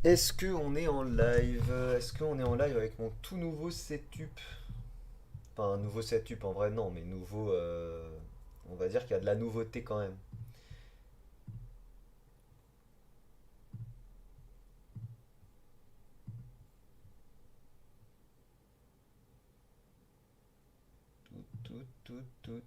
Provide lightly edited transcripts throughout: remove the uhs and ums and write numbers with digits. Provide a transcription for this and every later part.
Est-ce que on est en live? Est-ce qu'on est en live avec mon tout nouveau setup? Enfin, un nouveau setup en vrai, non, mais nouveau. On va dire qu'il y a de la nouveauté quand même. Tout, tout, tout, tout.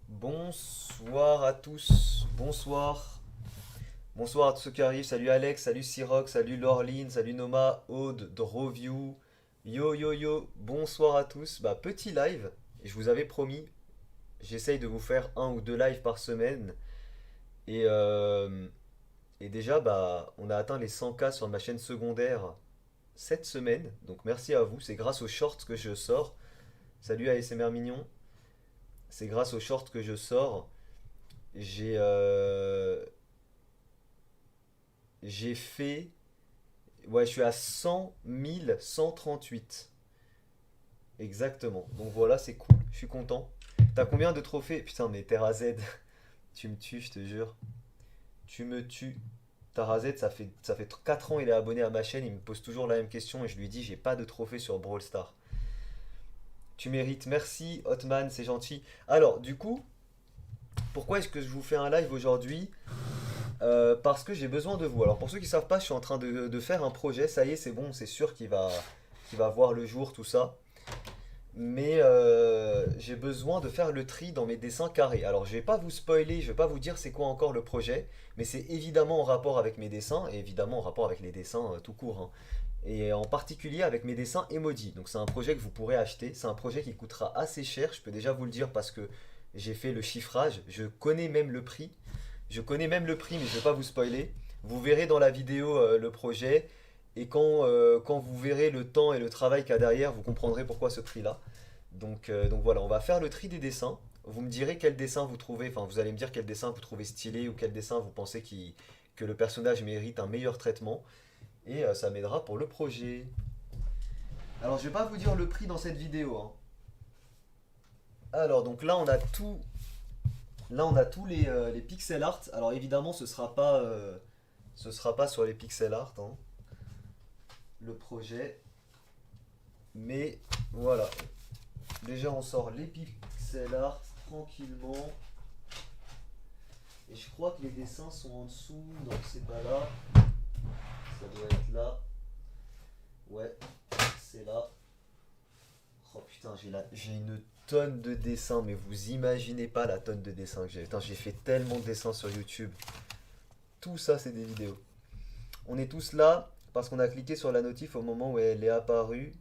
Bonsoir à tous. Bonsoir. Bonsoir à tous ceux qui arrivent. Salut Alex, salut Siroc, salut Laureline, salut Noma, Aude, Droview. Yo yo yo. Bonsoir à tous. Bah, petit live. Et je vous avais promis, j'essaye de vous faire un ou deux lives par semaine. Et, euh, Et déjà, bah, on a atteint les 100K sur ma chaîne secondaire cette semaine. Donc merci à vous. C'est grâce aux shorts que je sors. Salut ASMR Mignon. C'est grâce aux shorts que je sors. J'ai j'ai fait. Ouais, je suis à 100 138. Exactement. Donc voilà, c'est cool. Je suis content. T'as combien de trophées? Putain, mais Terra Z, tu me tues, je te jure. Tu me tues. Tarazet, ça fait 4 ans il est abonné à ma chaîne, il me pose toujours la même question et je lui dis j'ai pas de trophée sur Brawl Stars. Tu mérites, merci Hotman, c'est gentil. Alors, du coup, pourquoi est-ce que je vous fais un live aujourd'hui? Parce que j'ai besoin de vous. Alors, pour ceux qui savent pas, je suis en train de faire un projet, ça y est, c'est bon, c'est sûr qu'il va voir le jour, tout ça. Mais j'ai besoin de faire le tri dans mes dessins carrés. Alors je vais pas vous spoiler, je vais pas vous dire c'est quoi encore le projet, mais c'est évidemment en rapport avec mes dessins, et évidemment en rapport avec les dessins tout court, hein. Et en particulier avec mes dessins emoji. Donc c'est un projet que vous pourrez acheter, c'est un projet qui coûtera assez cher, je peux déjà vous le dire parce que j'ai fait le chiffrage, je connais même le prix. Je connais même le prix, mais je vais pas vous spoiler. Vous verrez dans la vidéo le projet, et quand vous verrez le temps et le travail qu'il y a derrière, vous comprendrez pourquoi ce prix-là. Donc voilà, on va faire le tri des dessins. Vous me direz quel dessin vous trouvez, enfin vous allez me dire quel dessin vous trouvez stylé ou quel dessin vous pensez que le personnage mérite un meilleur traitement. Et ça m'aidera pour le projet. Alors je vais pas vous dire le prix dans cette vidéo, hein. Alors donc là on a tout. Là on a tous les pixel art. Alors évidemment ce sera pas sur les pixel art, hein, le projet. Mais voilà. Déjà on sort les pixel art tranquillement. Et je crois que les dessins sont en dessous, donc c'est pas là. Ça doit être là. Ouais, c'est là. Oh putain, j'ai une tonne de dessins, mais vous imaginez pas la tonne de dessins que j'ai. Putain, j'ai fait tellement de dessins sur YouTube. Tout ça, c'est des vidéos. On est tous là parce qu'on a cliqué sur la notif au moment où elle est apparue.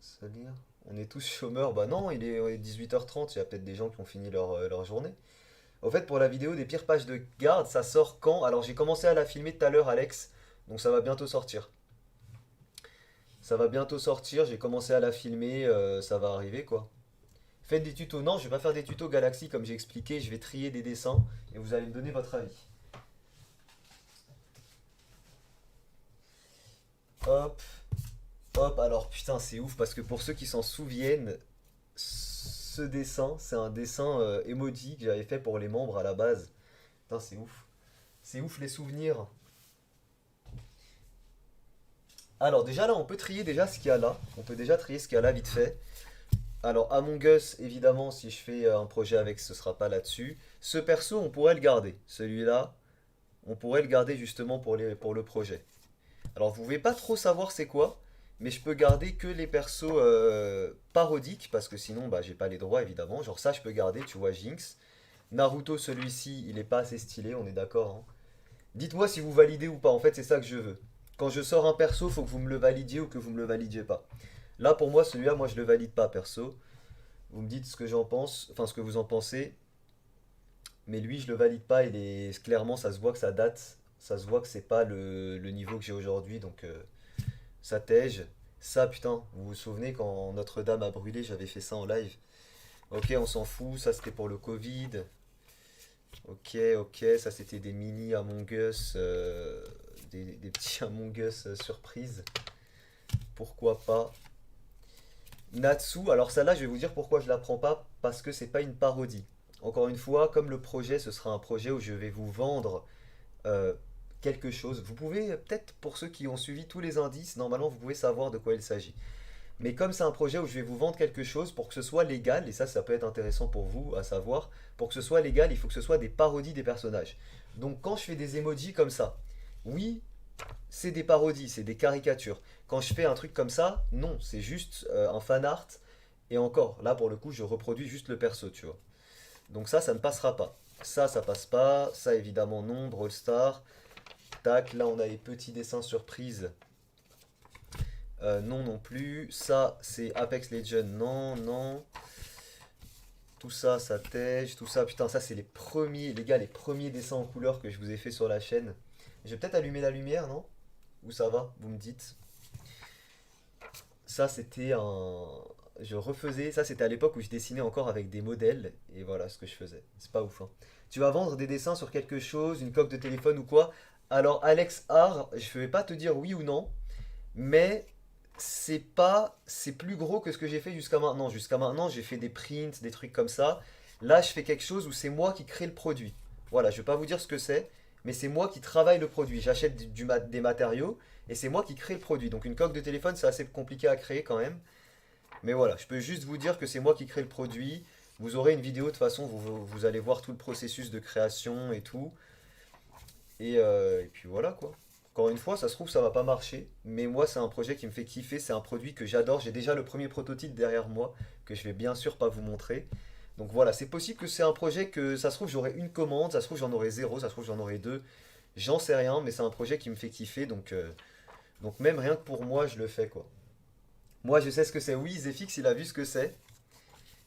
Ça veut dire on est tous chômeurs. Bah non, il est 18h30, il y a peut-être des gens qui ont fini leur journée. Au fait, pour la vidéo des pires pages de garde, ça sort quand? Alors j'ai commencé à la filmer tout à l'heure, Alex, donc ça va bientôt sortir. Ça va bientôt sortir, j'ai commencé à la filmer, ça va arriver quoi. Faites des tutos. Non, je vais pas faire des tutos Galaxy comme j'ai expliqué, je vais trier des dessins et vous allez me donner votre avis. Hop, hop, alors putain c'est ouf parce que pour ceux qui s'en souviennent, ce dessin, c'est un dessin emoji que j'avais fait pour les membres à la base. Putain c'est ouf. C'est ouf les souvenirs. Alors déjà là on peut trier déjà ce qu'il y a là. On peut déjà trier ce qu'il y a là vite fait. Alors Among Us, évidemment, si je fais un projet avec, ce sera pas là-dessus. Ce perso, on pourrait le garder. Celui-là, on pourrait le garder justement pour le projet. Alors vous pouvez pas trop savoir c'est quoi, mais je peux garder que les persos parodiques, parce que sinon bah, j'ai pas les droits évidemment. Genre ça je peux garder, tu vois, Jinx. Naruto, celui-ci, il est pas assez stylé, on est d'accord, hein. Dites-moi si vous validez ou pas, en fait c'est ça que je veux. Quand je sors un perso, faut que vous me le validiez ou que vous me le validiez pas. Là pour moi, celui-là, moi je le valide pas perso. Vous me dites ce que j'en pense, enfin ce que vous en pensez. Mais lui, je le valide pas. Clairement, ça se voit que ça date. Ça se voit que c'est pas le niveau que j'ai aujourd'hui. Donc ça tège. Ça, putain, vous vous souvenez quand Notre-Dame a brûlé, j'avais fait ça en live. Ok, on s'en fout. Ça, c'était pour le Covid. Ok, ok. Ça, c'était des mini Among Us. Des petits Among Us surprises. Pourquoi pas. Natsu, alors celle-là, je vais vous dire pourquoi je la prends pas, parce que c'est pas une parodie. Encore une fois, comme le projet, ce sera un projet où je vais vous vendre euh, quelque chose. Vous pouvez, peut-être pour ceux qui ont suivi tous les indices, normalement vous pouvez savoir de quoi il s'agit. Mais comme c'est un projet où je vais vous vendre quelque chose pour que ce soit légal, et ça peut être intéressant pour vous à savoir, pour que ce soit légal, il faut que ce soit des parodies des personnages. Donc quand je fais des emojis comme ça, oui, c'est des parodies, c'est des caricatures. Quand je fais un truc comme ça, non, c'est juste un fan art. Et encore, là pour le coup, je reproduis juste le perso, tu vois. Donc ça ne passera pas. Ça passe pas. Ça, évidemment, non. Brawl Stars. Tac, là, on a les petits dessins surprises. Non, non plus. Ça, c'est Apex Legends. Non, non. Tout ça, ça tège. Tout ça, putain, ça, c'est les premiers, les gars, les premiers dessins en couleur que je vous ai fait sur la chaîne. Je vais peut-être allumer la lumière, non? Ou ça va? Vous me dites. Ça, c'était un. Je refaisais. Ça, c'était à l'époque où je dessinais encore avec des modèles. Et voilà ce que je faisais. C'est pas ouf, hein. Tu vas vendre des dessins sur quelque chose, une coque de téléphone ou quoi. Alors, Alex Art, je vais pas te dire oui ou non. Mais c'est pas. C'est plus gros que ce que j'ai fait jusqu'à maintenant. Jusqu'à maintenant, j'ai fait des prints, des trucs comme ça. Là, je fais quelque chose où c'est moi qui crée le produit. Voilà, je vais pas vous dire ce que c'est. Mais c'est moi qui travaille le produit. J'achète des matériaux et c'est moi qui crée le produit. Donc une coque de téléphone, c'est assez compliqué à créer quand même. Mais voilà, je peux juste vous dire que c'est moi qui crée le produit. Vous aurez une vidéo, de toute façon, vous allez voir tout le processus de création et tout. Et puis voilà quoi. Encore une fois, ça se trouve, ça va pas marcher. Mais moi, c'est un projet qui me fait kiffer. C'est un produit que j'adore. J'ai déjà le premier prototype derrière moi, que je vais bien sûr pas vous montrer. Donc voilà, c'est possible que c'est un projet que ça se trouve, j'aurai une commande. Ça se trouve, j'en aurai zéro. Ça se trouve, j'en aurai deux. J'en sais rien, mais c'est un projet qui me fait kiffer. Donc même rien que pour moi, je le fais quoi. Moi, je sais ce que c'est. Oui, Zefix, il a vu ce que c'est.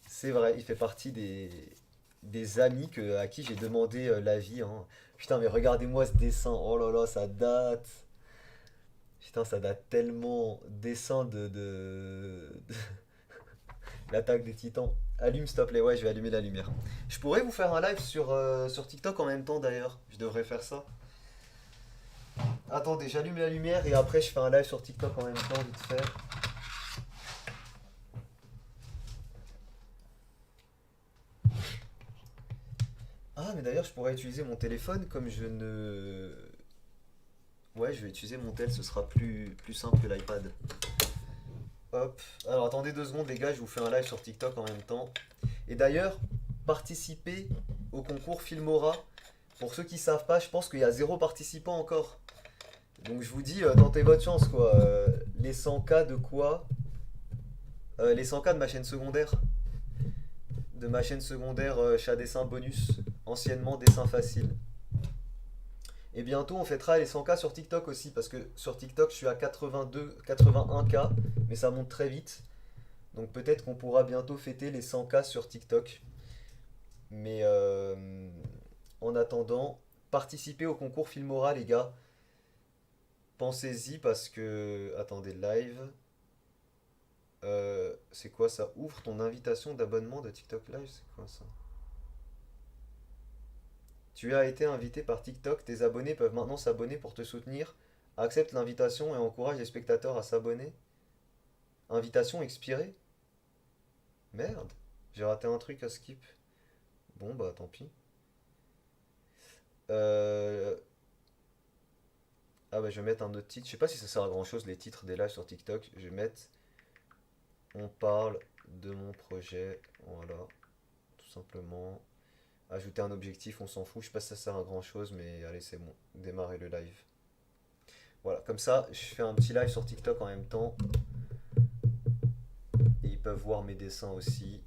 C'est vrai, il fait partie des amis à qui j'ai demandé l'avis, hein. Putain, mais regardez-moi ce dessin. Oh là là, ça date. Putain, ça date tellement. Dessin de l'attaque des titans. Allume, s'il te plaît. Ouais, je vais allumer la lumière. Je pourrais vous faire un live sur TikTok en même temps d'ailleurs. Je devrais faire ça. Attendez, j'allume la lumière et après je fais un live sur TikTok en même temps, vite fait. Ah, mais d'ailleurs, je pourrais utiliser mon téléphone comme je ne. Ouais, je vais utiliser mon tel, ce sera plus simple que l'iPad. Hop. Alors attendez 2 secondes, les gars, je vous fais un live sur TikTok en même temps. Et d'ailleurs, participez au concours Filmora. Pour ceux qui savent pas, je pense qu'il y a zéro participant encore. Donc je vous dis, tentez votre chance quoi. Les 100K de quoi? Les 100K de ma chaîne secondaire. De ma chaîne secondaire chat dessin bonus. Anciennement dessin facile. Et bientôt, on fêtera les 100K sur TikTok aussi, parce que sur TikTok, je suis à 82, 81K, mais ça monte très vite. Donc peut-être qu'on pourra bientôt fêter les 100K sur TikTok. Mais en attendant, participez au concours Filmora, les gars. Pensez-y parce que... Attendez, live. C'est quoi ça? Ouvre ton invitation d'abonnement de TikTok Live, c'est quoi ça? Tu as été invité par TikTok, tes abonnés peuvent maintenant s'abonner pour te soutenir. Accepte l'invitation et encourage les spectateurs à s'abonner. Invitation expirée? Merde, j'ai raté un truc à skip. Bon bah tant pis. Euh... Ah bah je vais mettre un autre titre. Je sais pas si ça sert à grand chose les titres des lives sur TikTok. Je vais mettre on parle de mon projet. Voilà, tout simplement. Ajouter un objectif, on s'en fout. Je sais pas si ça sert à grand chose, mais allez c'est bon. Démarrer le live. Voilà, comme ça, je fais un petit live sur TikTok en même temps. Et ils peuvent voir mes dessins aussi.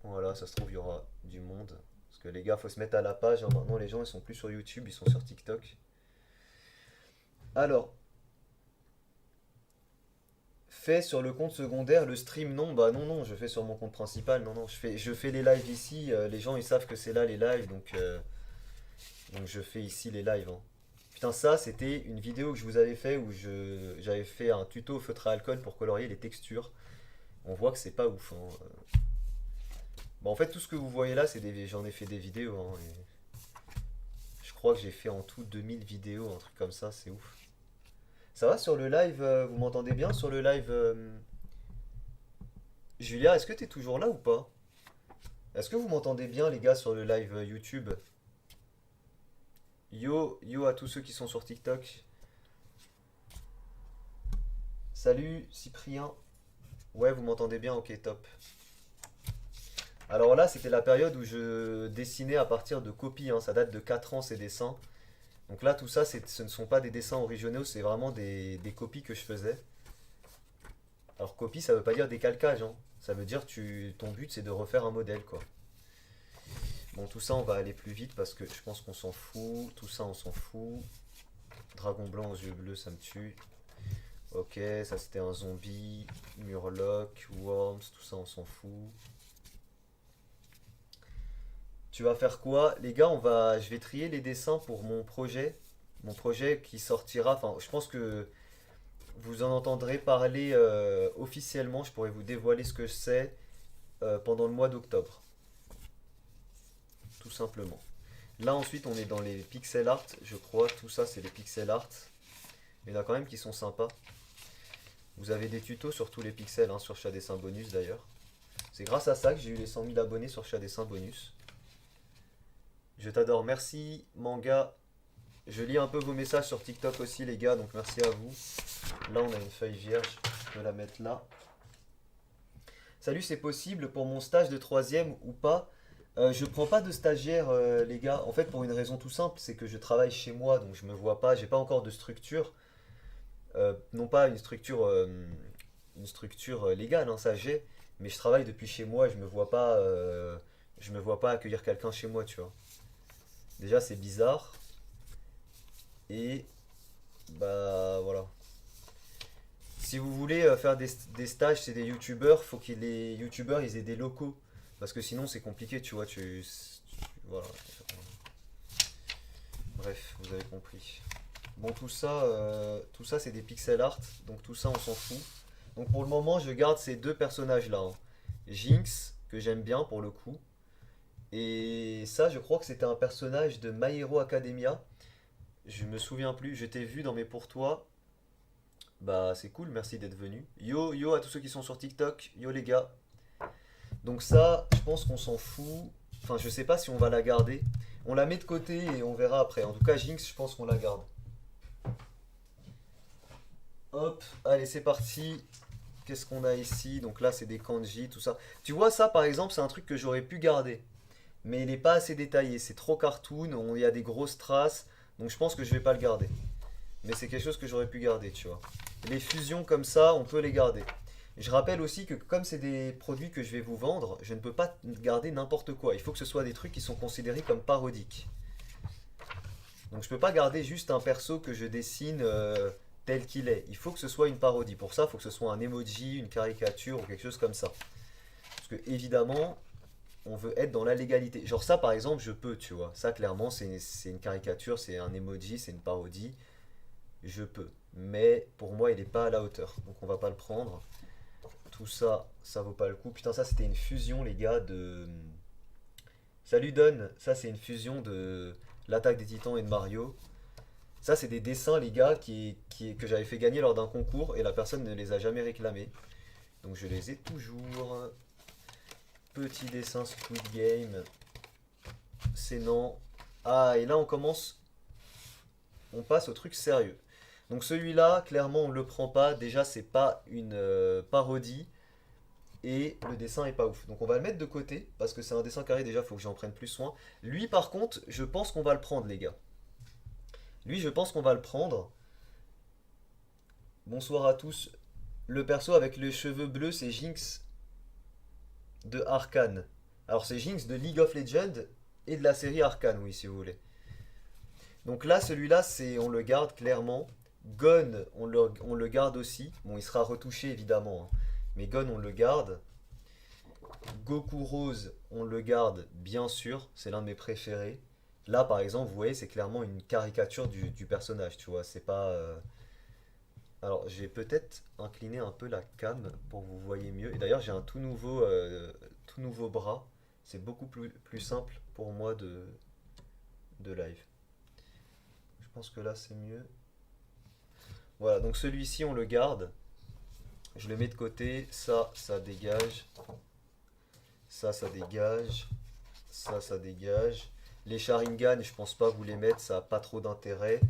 Voilà, ça se trouve, il y aura du monde. Parce que les gars, faut se mettre à la page, hein. Maintenant, les gens, ils sont plus sur YouTube, ils sont sur TikTok. Alors, fais sur le compte secondaire le stream, non, bah non, non, je fais sur mon compte principal, non, non, je fais les lives ici, les gens, ils savent que c'est là les lives, donc je fais ici les lives, hein. Putain, ça, c'était une vidéo que je vous avais fait où j'avais fait un tuto au feutre à alcool pour colorier les textures. On voit que c'est pas ouf, hein. Bon, en fait, tout ce que vous voyez là, j'en ai fait des vidéos, hein, et je crois que j'ai fait en tout 2000 vidéos, un truc comme ça, c'est ouf. Ça va sur le live, vous m'entendez bien sur le live Julia, est-ce que t'es toujours là ou pas? Est-ce que vous m'entendez bien, les gars, sur le live YouTube? Yo, yo à tous ceux qui sont sur TikTok. Salut, Cyprien. Ouais, vous m'entendez bien? Ok, top. Alors là, c'était la période où je dessinais à partir de copies, hein. Ça date de 4 ans, ces dessins. Donc là, tout ça, ce ne sont pas des dessins originaux, c'est vraiment des copies que je faisais. Alors, copie, ça veut pas dire décalcage, hein. Ça veut dire ton but, c'est de refaire un modèle, quoi. Bon, tout ça, on va aller plus vite parce que je pense qu'on s'en fout. Tout ça, on s'en fout. Dragon blanc aux yeux bleus, ça me tue. Ok, ça c'était un zombie. Murloc, Worms, tout ça, on s'en fout. Tu vas faire quoi? Les gars, je vais trier les dessins pour mon projet. Mon projet qui sortira. Enfin, je pense que vous en entendrez parler officiellement. Je pourrais vous dévoiler ce que c'est pendant le mois d'octobre, tout simplement. Là, ensuite, on est dans les pixel art, je crois. Tout ça, c'est les pixel art. Il y en a quand même qui sont sympas. Vous avez des tutos sur tous les pixels, hein, sur Chat Dessin Bonus d'ailleurs. C'est grâce à ça que j'ai eu les 100 000 abonnés sur Chat Dessin Bonus. Je t'adore, merci manga. Je lis un peu vos messages sur TikTok aussi les gars, donc merci à vous. Là on a une feuille vierge, je peux la mettre là. Salut, c'est possible pour mon stage de troisième ou pas? Je prends pas de stagiaire les gars, en fait pour une raison tout simple, c'est que je travaille chez moi, donc je me vois pas, j'ai pas encore de structure. Non pas une structure légale, hein, ça j'ai, mais je travaille depuis chez moi et je me vois pas accueillir quelqu'un chez moi, tu vois. Déjà c'est bizarre et bah voilà. Si vous voulez faire des stages chez des youtubeurs, faut que les youtubeurs ils aient des locaux parce que sinon c'est compliqué, tu vois. Voilà. Bref, vous avez compris. Bon, tout ça c'est des pixel art, donc tout ça on s'en fout. Donc pour le moment, je garde ces deux personnages-là, hein. Jinx, que j'aime bien pour le coup. Et ça, je crois que c'était un personnage de My Hero Academia. Je me souviens plus, je t'ai vu dans mes pour toi. Bah c'est cool, merci d'être venu. Yo, yo à tous ceux qui sont sur TikTok, yo les gars. Donc ça, je pense qu'on s'en fout. Enfin, je sais pas si on va la garder. On la met de côté et on verra après. En tout cas, Jinx, je pense qu'on la garde. Hop, allez, c'est parti. Qu'est-ce qu'on a ici? Donc là, c'est des kanji, tout ça. Tu vois, ça, par exemple, c'est un truc que j'aurais pu garder. Mais il n'est pas assez détaillé. C'est trop cartoon. Il y a des grosses traces. Donc je pense que je vais pas le garder. Mais c'est quelque chose que j'aurais pu garder, tu vois. Les fusions comme ça, on peut les garder. Je rappelle aussi que comme c'est des produits que je vais vous vendre, je ne peux pas garder n'importe quoi. Il faut que ce soit des trucs qui sont considérés comme parodiques. Donc je peux pas garder juste un perso que je dessine tel qu'il est. Il faut que ce soit une parodie. Pour ça, il faut que ce soit un emoji, une caricature ou quelque chose comme ça. Parce que évidemment, on veut être dans la légalité. Genre ça, par exemple, je peux, tu vois. Ça, clairement, c'est une caricature, c'est un emoji, c'est une parodie. Je peux. Mais pour moi, il n'est pas à la hauteur. Donc on va pas le prendre. Tout ça, ça vaut pas le coup. Putain, ça, c'était une fusion, les gars, de... Salut Don, ça, c'est une fusion de l'Attaque des Titans et de Mario. Ça, c'est des dessins, les gars, que j'avais fait gagner lors d'un concours et la personne ne les a jamais réclamés. Donc je les ai toujours. Petit dessin Squid Game. C'est non. Ah, et là, on passe au truc sérieux. Donc celui-là, clairement, on ne le prend pas. Déjà, c'est pas une parodie. Et le dessin est pas ouf. Donc on va le mettre de côté, parce que c'est un dessin carré, déjà, il faut que j'en prenne plus soin. Lui, par contre, je pense qu'on va le prendre, les gars. Lui, je pense qu'on va le prendre. Bonsoir à tous. Le perso avec les cheveux bleus, c'est Jinx de Arcane. Alors c'est Jinx de League of Legends et de la série Arcane, oui, si vous voulez. Donc là, celui-là, on le garde clairement. Gon, on le garde aussi. Bon, il sera retouché évidemment, hein. Mais Gon, on le garde. Goku Rose, on le garde bien sûr. C'est l'un de mes préférés. Là, par exemple, vous voyez, c'est clairement une caricature du personnage, tu vois. C'est pas. Alors, j'ai peut-être incliné un peu la cam pour que vous voyez mieux. Et d'ailleurs, j'ai un tout nouveau bras. C'est beaucoup plus simple pour moi de live. Je pense que là, c'est mieux. Voilà, donc celui-ci, on le garde. Je le mets de côté. Ça dégage. Ça dégage. Ça dégage. Les Sharingan, je pense pas vous les mettre, ça a pas trop d'intérêt.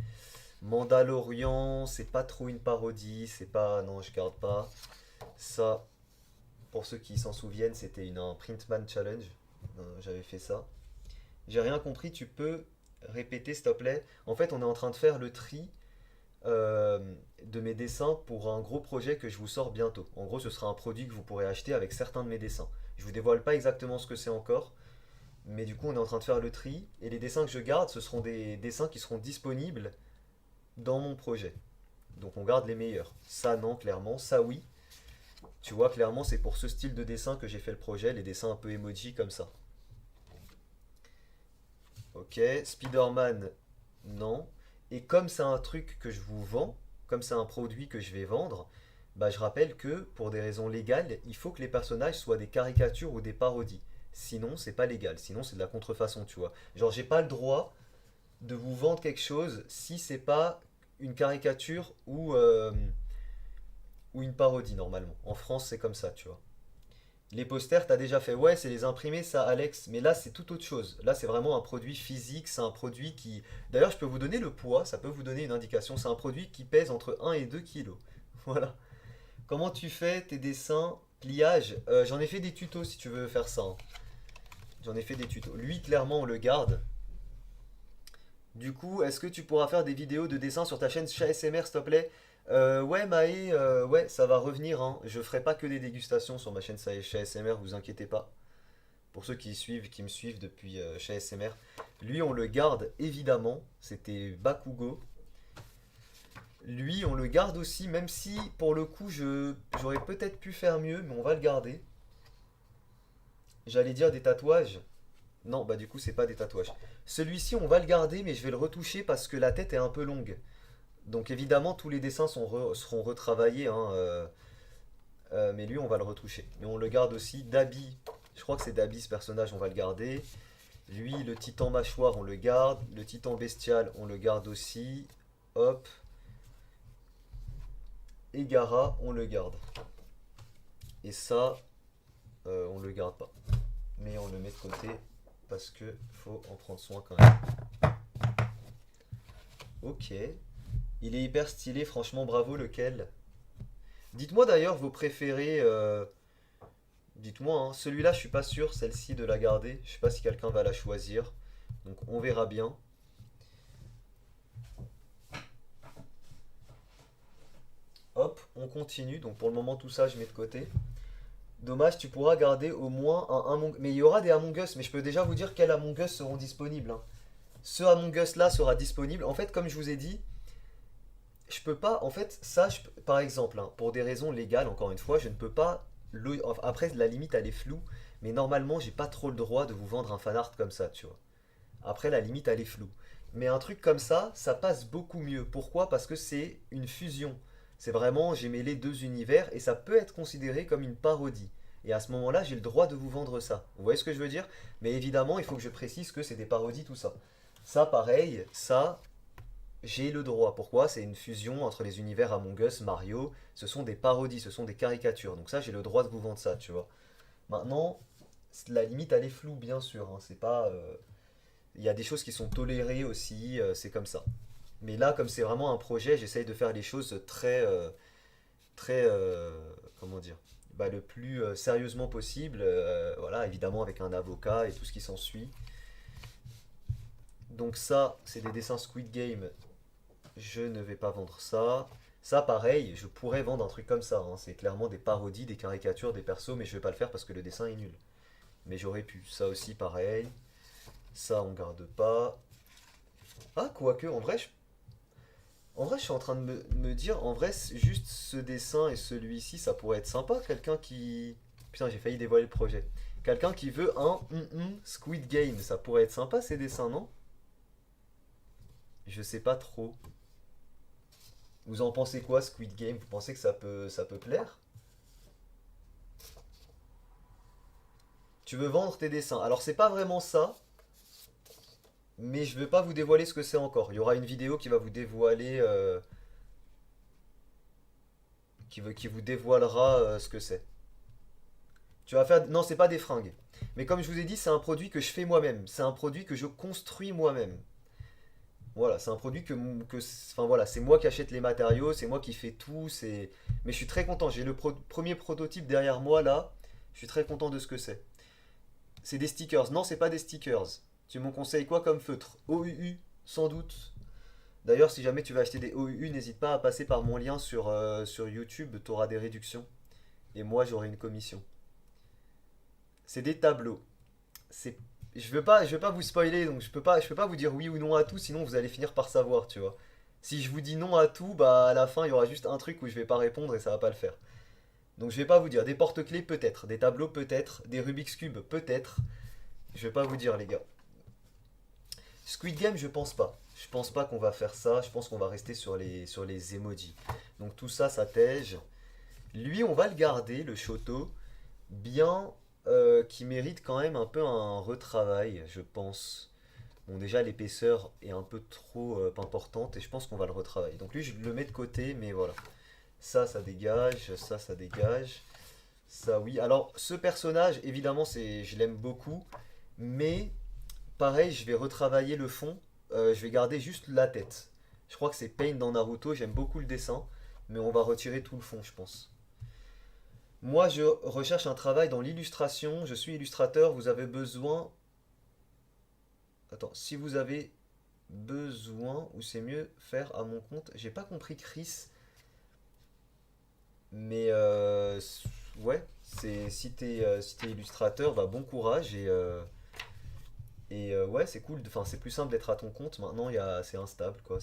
Mandalorian, c'est pas trop une parodie, c'est pas... Non, je garde pas. Ça, pour ceux qui s'en souviennent, c'était un Printman Challenge. J'avais fait ça. J'ai rien compris, tu peux répéter s'il te plaît. En fait, on est en train de faire le tri euh, de mes dessins pour un gros projet que je vous sors bientôt. En gros, ce sera un produit que vous pourrez acheter avec certains de mes dessins. Je vous dévoile pas exactement ce que c'est encore, mais du coup, on est en train de faire le tri. Et les dessins que je garde, ce seront des dessins qui seront disponibles dans mon projet. Donc on garde les meilleurs. Ça, non, clairement. Ça, oui. Tu vois, clairement, c'est pour ce style de dessin que j'ai fait le projet, les dessins un peu emoji comme ça. Ok, Spider-Man, non. Et comme c'est un truc que je vous vends, comme c'est un produit que je vais vendre, bah je rappelle que pour des raisons légales, il faut que les personnages soient des caricatures ou des parodies. Sinon, c'est pas légal. Sinon, c'est de la contrefaçon, tu vois. Genre, j'ai pas le droit de vous vendre quelque chose si c'est pas une caricature ou une parodie normalement. En France, c'est comme ça, tu vois. Les posters, t'as déjà fait, ouais, c'est les imprimés, ça, Alex. Mais là, c'est tout autre chose. Là, c'est vraiment un produit physique. C'est un produit qui. D'ailleurs, je peux vous donner le poids, ça peut vous donner une indication. C'est un produit qui pèse entre 1 et 2 kilos. Voilà. Comment tu fais tes dessins, pliage? J'en ai fait des tutos si tu veux faire ça, hein. J'en ai fait des tutos. Lui, clairement, on le garde. Du coup, est-ce que tu pourras faire des vidéos de dessin sur ta chaîne Chat SMR, s'il te plaît? Ouais, Maë, ouais, ça va revenir, hein. Je ferai pas que des dégustations sur ma chaîne Chat SMR, vous inquiétez pas. Pour ceux qui suivent, qui me suivent depuis Chat SMR. Lui, on le garde évidemment. C'était Bakugo. Lui, on le garde aussi, même si pour le coup, j'aurais peut-être pu faire mieux, mais on va le garder. J'allais dire des tatouages. Non, bah du coup, c'est pas des tatouages. Celui-ci, on va le garder, mais je vais le retoucher parce que la tête est un peu longue. Donc évidemment, tous les dessins seront retravaillés, hein, mais lui, on va le retoucher. Mais on le garde aussi. Dabi, je crois que c'est Dabi ce personnage, on va le garder. Lui, le titan mâchoire, on le garde. Le titan bestial, on le garde aussi. Hop. Et Gara, on le garde. Et ça, on le garde pas. Mais on le met de côté parce que faut en prendre soin quand même. Ok. Il est hyper stylé, franchement, bravo, lequel? Dites-moi d'ailleurs vos préférés. Dites-moi, hein. Celui-là, je suis pas sûr, celle-ci, de la garder. Je sais pas si quelqu'un va la choisir. Donc on verra bien. Hop, on continue. Donc pour le moment, tout ça, je mets de côté. Dommage, tu pourras garder au moins un Among... Mais il y aura des Among Us, mais je peux déjà vous dire quels Among Us seront disponibles, hein. Ce Among Us là sera disponible. En fait, comme je vous ai dit, je peux pas. En fait, ça, par exemple, hein, pour des raisons légales, encore une fois, je ne peux pas. Enfin, après, la limite, elle est floue, mais normalement, j'ai pas trop le droit de vous vendre un fan art comme ça, tu vois. Après, la limite, elle est floue. Mais un truc comme ça passe beaucoup mieux. Pourquoi? Parce que c'est une fusion. C'est vraiment, j'ai mêlé deux univers et ça peut être considéré comme une parodie. Et à ce moment-là, j'ai le droit de vous vendre ça. Vous voyez ce que je veux dire? Mais évidemment, il faut que je précise que c'est des parodies, tout ça. Ça, pareil, ça, j'ai le droit. Pourquoi? C'est une fusion entre les univers Among Us, Mario. Ce sont des parodies, ce sont des caricatures. Donc ça, j'ai le droit de vous vendre ça, tu vois. Maintenant, la limite, elle est floue, bien sûr, hein. C'est pas... il y a des choses qui sont tolérées aussi, c'est comme ça. Mais là, comme c'est vraiment un projet, j'essaye de faire les choses très, comment dire, bah, le plus sérieusement possible. Voilà, évidemment avec un avocat et tout ce qui s'ensuit. Donc ça, c'est des dessins Squid Game. Je ne vais pas vendre ça. Ça, pareil, je pourrais vendre un truc comme ça, hein. C'est clairement des parodies, des caricatures, des persos, mais je vais pas le faire parce que le dessin est nul. Mais j'aurais pu. Ça aussi, pareil. Ça, on garde pas. Ah, quoique, en vrai, je suis en train de me dire, en vrai, juste ce dessin et celui-ci, ça pourrait être sympa. Quelqu'un qui... Putain, j'ai failli dévoiler le projet. Quelqu'un qui veut un Squid Game, ça pourrait être sympa ces dessins, non? Je sais pas trop. Vous en pensez quoi, Squid Game? Vous pensez que ça peut plaire? Tu veux vendre tes dessins. Alors, c'est pas vraiment ça, mais je vais pas vous dévoiler ce que c'est encore. Il y aura une vidéo qui va vous dévoiler qui vous dévoilera ce que c'est. Tu vas faire... Non, c'est pas des fringues. Mais comme je vous ai dit, c'est un produit que je fais moi-même. C'est un produit que je construis moi-même. Voilà, c'est un produit enfin voilà, c'est moi qui achète les matériaux, c'est moi qui fais tout, c'est... Mais je suis très content, j'ai le premier prototype derrière moi là, je suis très content de ce que c'est. C'est des stickers, non c'est pas des stickers. Tu m'en conseilles quoi comme feutre? OUU, sans doute. D'ailleurs, si jamais tu veux acheter des OUU, n'hésite pas à passer par mon lien sur YouTube, tu auras des réductions. Et moi j'aurai une commission. C'est des tableaux. C'est... Je veux pas vous spoiler, donc je peux pas vous dire oui ou non à tout, sinon vous allez finir par savoir, tu vois. Si je vous dis non à tout, bah à la fin il y aura juste un truc où je vais pas répondre et ça va pas le faire. Donc je vais pas vous dire des porte-clés peut-être, des tableaux peut-être, des Rubik's Cube peut-être. Je vais pas vous dire les gars. Squid Game je pense pas. Je pense pas qu'on va faire ça, je pense qu'on va rester sur les emojis. Donc tout ça ça tège. Lui on va le garder, le Shoto, bien qui mérite quand même un peu un retravail, je pense. Bon, déjà, l'épaisseur est un peu trop importante et je pense qu'on va le retravailler. Donc lui, je le mets de côté, mais voilà. Ça dégage, ça dégage. Ça, oui. Alors, ce personnage, évidemment, je l'aime beaucoup, mais pareil, je vais retravailler le fond. Je vais garder juste la tête. Je crois que c'est Pain dans Naruto, j'aime beaucoup le dessin, mais on va retirer tout le fond, je pense. Moi, je recherche un travail dans l'illustration. Je suis illustrateur. Vous avez besoin. Attends, si vous avez besoin, ou c'est mieux faire à mon compte. J'ai pas compris Chris, mais ouais, si t'es illustrateur, bah bon courage et ouais, c'est cool. Enfin, c'est plus simple d'être à ton compte. Maintenant, c'est instable quoi.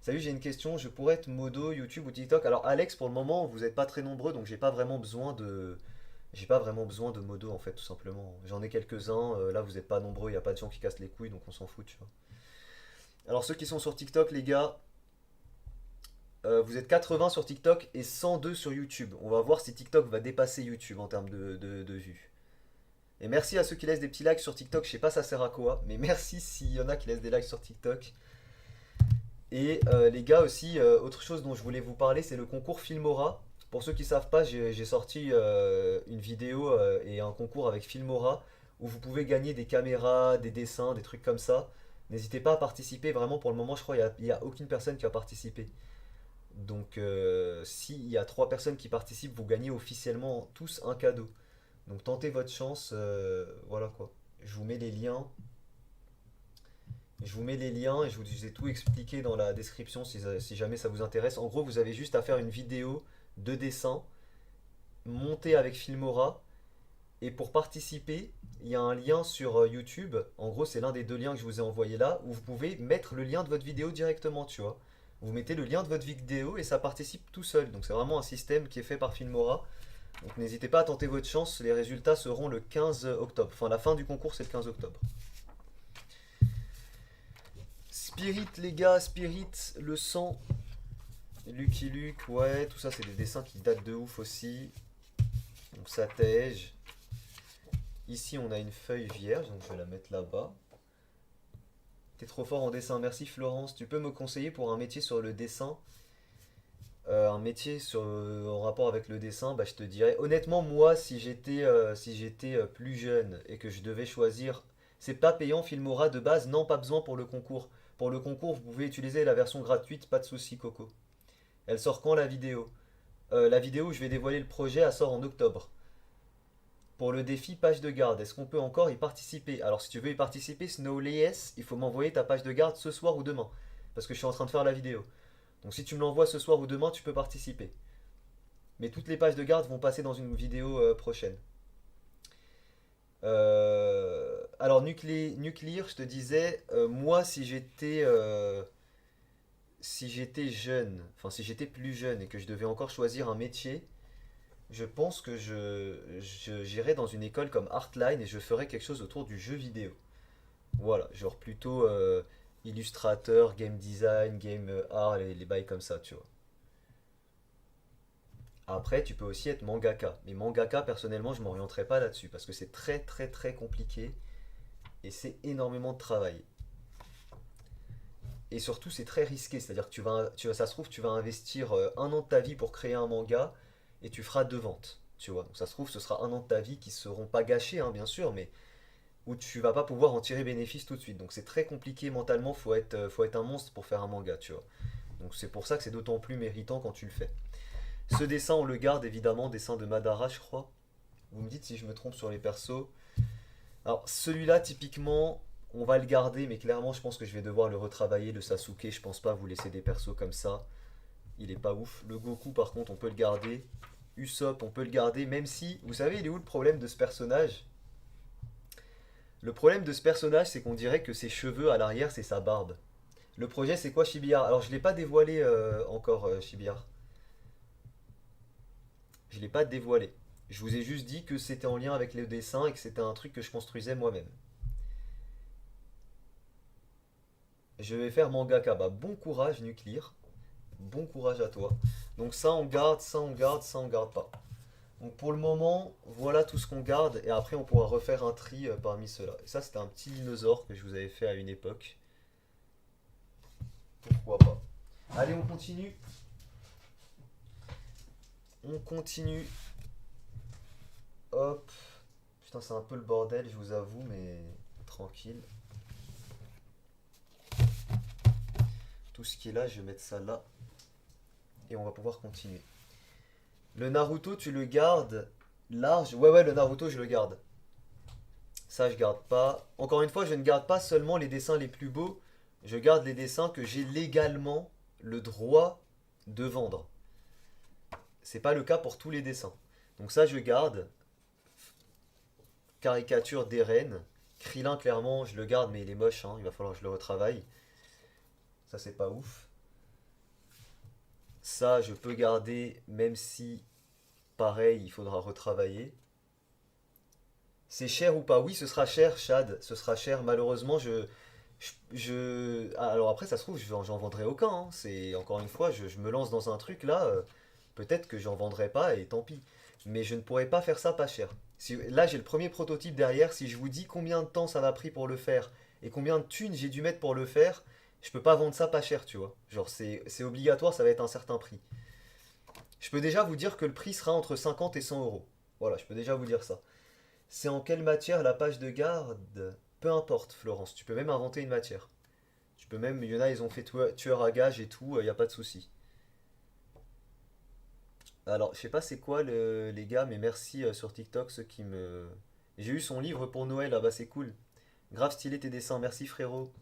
Salut, j'ai une question. Je pourrais être modo YouTube ou TikTok. Alors Alex, pour le moment, vous n'êtes pas très nombreux, donc j'ai pas vraiment besoin de modo en fait, tout simplement. J'en ai quelques-uns. Là, vous n'êtes pas nombreux. Il n'y a pas de gens qui cassent les couilles, donc on s'en fout, tu vois. Alors ceux qui sont sur TikTok, les gars, vous êtes 80 sur TikTok et 102 sur YouTube. On va voir si TikTok va dépasser YouTube en termes de vues. Et merci à ceux qui laissent des petits likes sur TikTok. Je sais pas ça sert à quoi, mais merci s'il y en a qui laissent des likes sur TikTok. Et les gars aussi, autre chose dont je voulais vous parler, c'est le concours Filmora. Pour ceux qui savent pas, j'ai sorti une vidéo et un concours avec Filmora où vous pouvez gagner des caméras, des dessins, des trucs comme ça. N'hésitez pas à participer. Vraiment, pour le moment, je crois qu'il y a aucune personne qui a participé. Donc, s'il y a 3 personnes qui participent, vous gagnez officiellement tous un cadeau. Donc, tentez votre chance. Voilà quoi. Je vous mets les liens. Je vous mets les liens et je vous ai tout expliqué dans la description si jamais ça vous intéresse. En gros, vous avez juste à faire une vidéo de dessin montée avec Filmora. Et pour participer, il y a un lien sur YouTube. En gros, c'est l'un des 2 liens que je vous ai envoyé là, où vous pouvez mettre le lien de votre vidéo directement, tu vois. Vous mettez le lien de votre vidéo et ça participe tout seul. Donc c'est vraiment un système qui est fait par Filmora. Donc n'hésitez pas à tenter votre chance. Les résultats seront le 15 octobre. Enfin, la fin du concours, c'est le 15 octobre. Spirit, les gars, Spirit, le sang. Lucky Luke, ouais, tout ça, c'est des dessins qui datent de ouf aussi. Donc ça tège. Ici, on a une feuille vierge, donc je vais la mettre là-bas. T'es trop fort en dessin, merci Florence. Tu peux me conseiller pour un métier sur le dessin, un métier en rapport avec le dessin, bah, je te dirais. Honnêtement, moi, si j'étais plus jeune et que je devais choisir, c'est pas payant Filmora de base, non, pas besoin pour le concours. Pour le concours, vous pouvez utiliser la version gratuite, pas de souci, Coco. Elle sort quand la vidéo? La vidéo où je vais dévoiler le projet, elle sort en octobre. Pour le défi page de garde, est-ce qu'on peut encore y participer? Alors si tu veux y participer, Snowlayes, il faut m'envoyer ta page de garde ce soir ou demain. Parce que je suis en train de faire la vidéo. Donc si tu me l'envoies ce soir ou demain, tu peux participer. Mais toutes les pages de garde vont passer dans une vidéo prochaine. Alors nucléaire, je te disais, moi si j'étais jeune, enfin si j'étais plus jeune et que je devais encore choisir un métier, je pense que j'irais dans une école comme Artline et je ferais quelque chose autour du jeu vidéo. Voilà, genre plutôt illustrateur, game design, game art, les bails comme ça, tu vois. Après, tu peux aussi être mangaka. Mais mangaka, personnellement, je m'orienterais pas là-dessus parce que c'est très très très compliqué et c'est énormément de travail. Et surtout, c'est très risqué. C'est-à-dire que ça se trouve, tu vas investir 1 an de ta vie pour créer un manga et tu feras 2 ventes. Tu vois. Donc ça se trouve, ce sera 1 an de ta vie qui seront pas gâchés, hein, bien sûr, mais où tu vas pas pouvoir en tirer bénéfice tout de suite. Donc c'est très compliqué mentalement. Faut être un monstre pour faire un manga, tu vois. Donc c'est pour ça que c'est d'autant plus méritant quand tu le fais. Ce dessin, on le garde évidemment, dessin de Madara, je crois. Vous me dites si je me trompe sur les persos. Alors celui-là, typiquement, on va le garder, mais clairement, je pense que je vais devoir le retravailler. Le Sasuke, je pense pas vous laisser des persos comme ça. Il est pas ouf. Le Goku, par contre, on peut le garder. Usopp, on peut le garder, même si, vous savez, il est où le problème de ce personnage? Le problème de ce personnage, c'est qu'on dirait que ses cheveux à l'arrière, c'est sa barbe. Le projet, c'est quoi, Shibihar? Alors, je l'ai pas dévoilé encore, Shibihar. Je l'ai pas dévoilé. Je vous ai juste dit que c'était en lien avec le dessin et que c'était un truc que je construisais moi-même. Je vais faire mangaka. Bah, bon courage, Nuclear. Bon courage à toi. Donc ça, on garde, ça, on garde, ça, on garde pas. Donc pour le moment, voilà tout ce qu'on garde et après on pourra refaire un tri parmi ceux-là. Et ça, c'était un petit dinosaure que je vous avais fait à une époque. Pourquoi pas. Allez, on continue. On continue. Hop. Putain, c'est un peu le bordel, je vous avoue, mais tranquille. Tout ce qui est là, je vais mettre ça là et on va pouvoir continuer. Le Naruto, tu le gardes large. Ouais, ouais, le Naruto, je le garde. Ça, je garde pas. Encore une fois, je ne garde pas seulement les dessins les plus beaux, je garde les dessins que j'ai légalement le droit de vendre. C'est pas le cas pour tous les dessins. Donc ça, je garde. Caricature d'Eren. Krillin, clairement, je le garde, mais il est moche, hein, il va falloir que je le retravaille. Ça, c'est pas ouf. Ça, je peux garder, même si, pareil, il faudra retravailler. C'est cher ou pas? Oui, ce sera cher, Chad. Ce sera cher. Malheureusement, alors après, ça se trouve, j'en vendrai aucun, hein. C'est encore une fois, je me lance dans un truc là. Peut-être que j'en vendrai pas et tant pis. Mais je ne pourrais pas faire ça pas cher. Là, j'ai le premier prototype derrière. Si je vous dis combien de temps ça m'a pris pour le faire et combien de thunes j'ai dû mettre pour le faire, je peux pas vendre ça pas cher, tu vois. Genre, c'est obligatoire, ça va être un certain prix. Je peux déjà vous dire que le prix sera entre 50 et 100 euros. Voilà, je peux déjà vous dire ça. C'est en quelle matière la page de garde? Peu importe, Florence, tu peux même inventer une matière. Tu peux même, il y en a, ils ont fait tueur à gage et tout, il n'y a pas de souci. Alors, je sais pas c'est quoi les gars, mais merci sur TikTok ceux qui me... J'ai eu son livre pour Noël, ah bah c'est cool. Grave stylé tes dessins, merci frérot.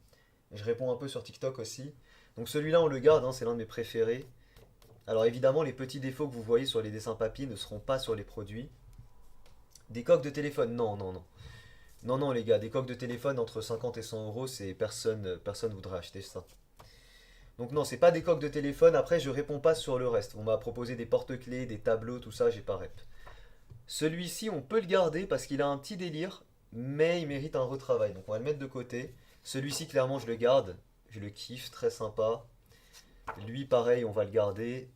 Je réponds un peu sur TikTok aussi. Donc celui-là on le garde, hein, c'est l'un de mes préférés. Alors évidemment les petits défauts que vous voyez sur les dessins papier ne seront pas sur les produits. Des coques de téléphone, non, non, non. Non, non les gars, des coques de téléphone entre 50 et 100 euros, c'est personne voudrait acheter ça. Donc non, c'est pas des coques de téléphone, après je réponds pas sur le reste. On m'a proposé des porte-clés, des tableaux, tout ça, j'ai pas rep. Celui-ci, on peut le garder parce qu'il a un petit délire, mais il mérite un retravail. Donc on va le mettre de côté. Celui-ci, clairement, je le garde. Je le kiffe, très sympa. Lui, pareil, on va le garder.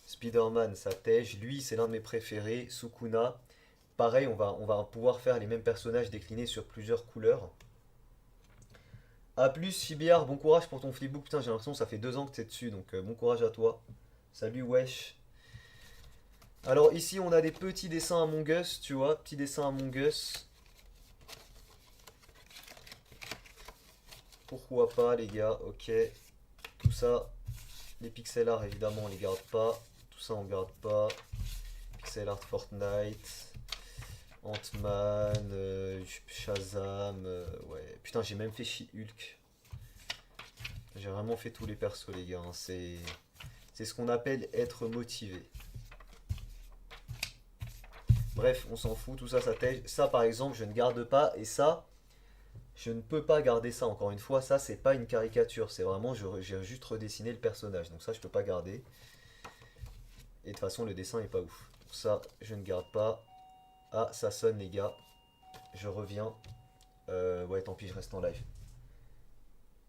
Spider-Man, ça tège. Lui, c'est l'un de mes préférés. Sukuna. Pareil, on va pouvoir faire les mêmes personnages déclinés sur plusieurs couleurs. A plus, Chibiar, bon courage pour ton flipbook. Putain, j'ai l'impression que ça fait 2 ans que t'es dessus, donc bon courage à toi. Salut, wesh. Alors ici, on a des petits dessins Among Us, tu vois, petits dessins Among Us. Pourquoi pas, les gars, ok. Tout ça, les pixel art, évidemment, on les garde pas. Tout ça, on garde pas. Pixel art Fortnite. Ant-Man, Shazam, ouais. Putain, j'ai même fait She-Hulk. J'ai vraiment fait tous les persos, les gars, hein. C'est ce qu'on appelle être motivé. Bref, on s'en fout, tout ça, ça tège. Ça, par exemple, je ne garde pas. Et ça, je ne peux pas garder ça. Encore une fois, ça, c'est pas une caricature. C'est vraiment, j'ai juste redessiné le personnage. Donc ça, je peux pas garder. Et de toute façon, le dessin est pas ouf. Donc ça, je ne garde pas. Ah, ça sonne, les gars. Je reviens. Ouais, tant pis, je reste en live.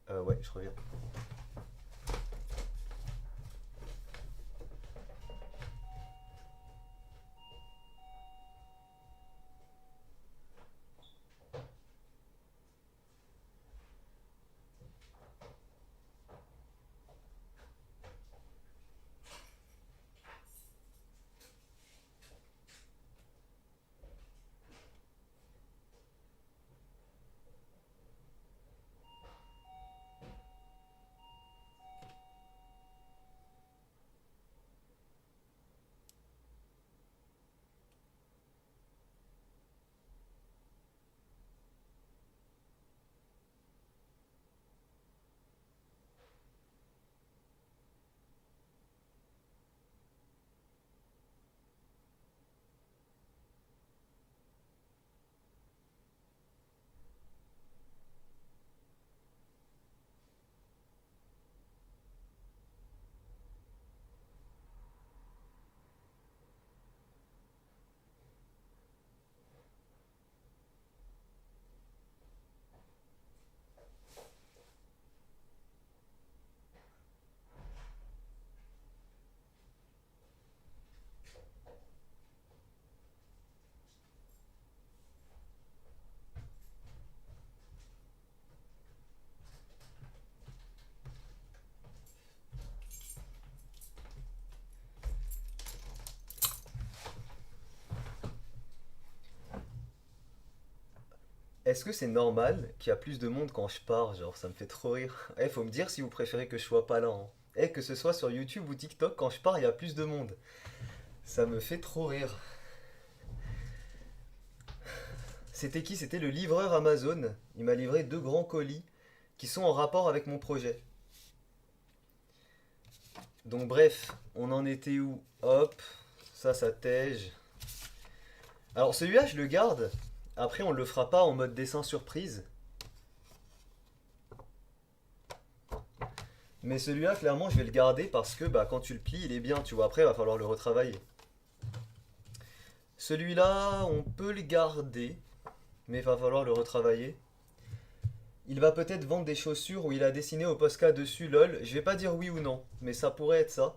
Ouais, je reviens. est-ce que c'est normal qu'il y a plus de monde quand je pars? Genre, ça me fait trop rire. Eh, faut me dire si vous préférez que je sois pas là, hein. Eh, que ce soit sur YouTube ou TikTok, quand je pars, il y a plus de monde. Ça me fait trop rire. C'était qui? C'était le livreur Amazon. Il m'a livré 2 grands colis qui sont en rapport avec mon projet. Donc bref, on en était où? Hop, ça tège. Alors celui-là, je le garde. Après, on le fera pas en mode dessin surprise. Mais celui-là, clairement, je vais le garder parce que bah, quand tu le plies, il est bien. Tu vois, après, il va falloir le retravailler. Celui-là, on peut le garder, mais il va falloir le retravailler. Il va peut-être vendre des chaussures où il a dessiné au Posca dessus lol. Je vais pas dire oui ou non, mais ça pourrait être ça.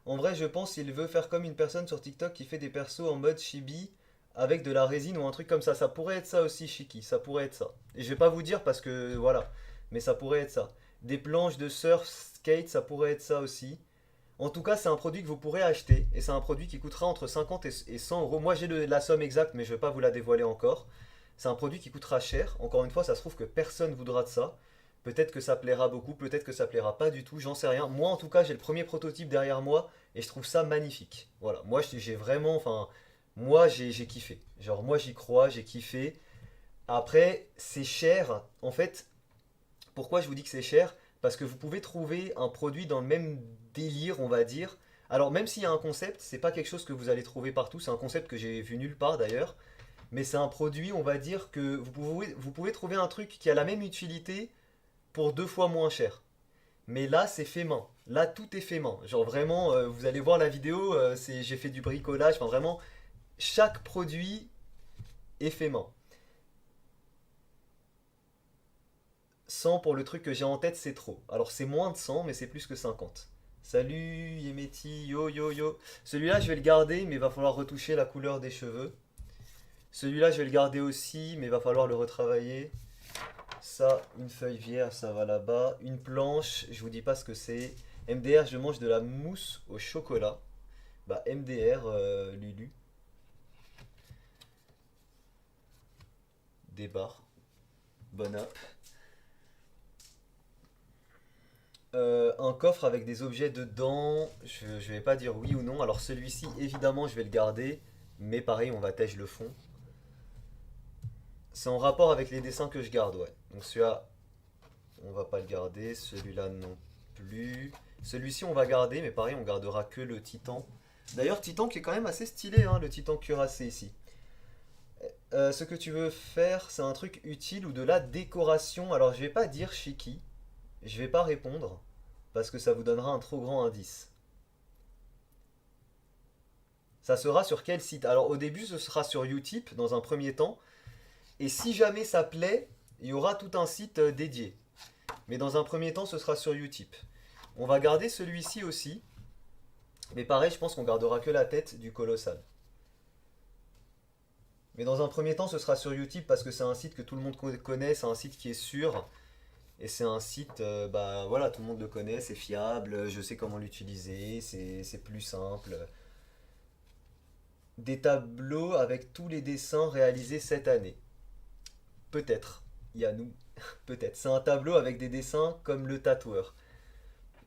En vrai, je pense qu'il veut faire comme une personne sur TikTok qui fait des persos en mode chibi avec de la résine ou un truc comme ça. Ça pourrait être ça aussi, Shiki. Ça pourrait être ça. Et je vais pas vous dire parce que voilà, mais ça pourrait être ça. Des planches de surf, skate, ça pourrait être ça aussi. En tout cas, c'est un produit que vous pourrez acheter et c'est un produit qui coûtera entre 50 et 100 euros. Moi, j'ai la somme exacte, mais je ne vais pas vous la dévoiler encore. C'est un produit qui coûtera cher. Encore une fois, ça se trouve que personne voudra de ça. Peut-être que ça plaira beaucoup, peut-être que ça plaira pas du tout, j'en sais rien. Moi, en tout cas, j'ai le premier prototype derrière moi et je trouve ça magnifique. Voilà, moi, j'ai vraiment, enfin, moi, j'ai kiffé. Genre, moi, j'y crois, j'ai kiffé. Après, c'est cher. En fait, pourquoi je vous dis que c'est cher? Parce que vous pouvez trouver un produit dans le même délire, on va dire. Alors même s'il y a un concept, c'est pas quelque chose que vous allez trouver partout, c'est un concept que j'ai vu nulle part d'ailleurs, mais c'est un produit, on va dire, que vous pouvez trouver un truc qui a la même utilité pour 2 fois moins cher. Mais là, c'est fait main. Là, tout est fait main. Genre vraiment, vous allez voir la vidéo, j'ai fait du bricolage, enfin vraiment, chaque produit est fait main. 100 pour le truc que j'ai en tête, c'est trop. Alors c'est moins de 100, mais c'est plus que 50. Salut Yemeti, yo yo yo. Celui-là, je vais le garder, mais il va falloir retoucher la couleur des cheveux. Celui-là, je vais le garder aussi, mais il va falloir le retravailler. Ça, une feuille vierge, ça va là-bas. Une planche, je vous dis pas ce que c'est. MDR, je mange de la mousse au chocolat. Bah MDR, Lulu. Des barres. Bon app. Un coffre avec des objets dedans, je vais pas dire oui ou non. Alors celui-ci, évidemment, je vais le garder, mais pareil, on va tèche le fond. C'est en rapport avec les dessins que je garde, ouais. Donc celui-là, on va pas le garder. Celui-là non plus. Celui-ci, on va garder, mais pareil, on gardera que le titan. D'ailleurs, titan qui est quand même assez stylé, hein, le titan cuirassé ici. Ce que tu veux faire, c'est un truc utile ou de la décoration. Alors je vais pas dire Shiki, je vais pas répondre parce que ça vous donnera un trop grand indice. Ça sera sur quel site? Alors au début, ce sera sur Utip dans un premier temps. Et si jamais ça plaît, il y aura tout un site dédié. Mais dans un premier temps, ce sera sur Utip. On va garder celui-ci aussi. Mais pareil, je pense qu'on gardera que la tête du colossal. Mais dans un premier temps, ce sera sur Utip parce que c'est un site que tout le monde connaît, c'est un site qui est sûr. Et c'est un site, bah voilà, tout le monde le connaît, c'est fiable, je sais comment l'utiliser, c'est plus simple. Des tableaux avec tous les dessins réalisés cette année. Peut-être, Yannou, peut-être. C'est un tableau avec des dessins comme le tatoueur.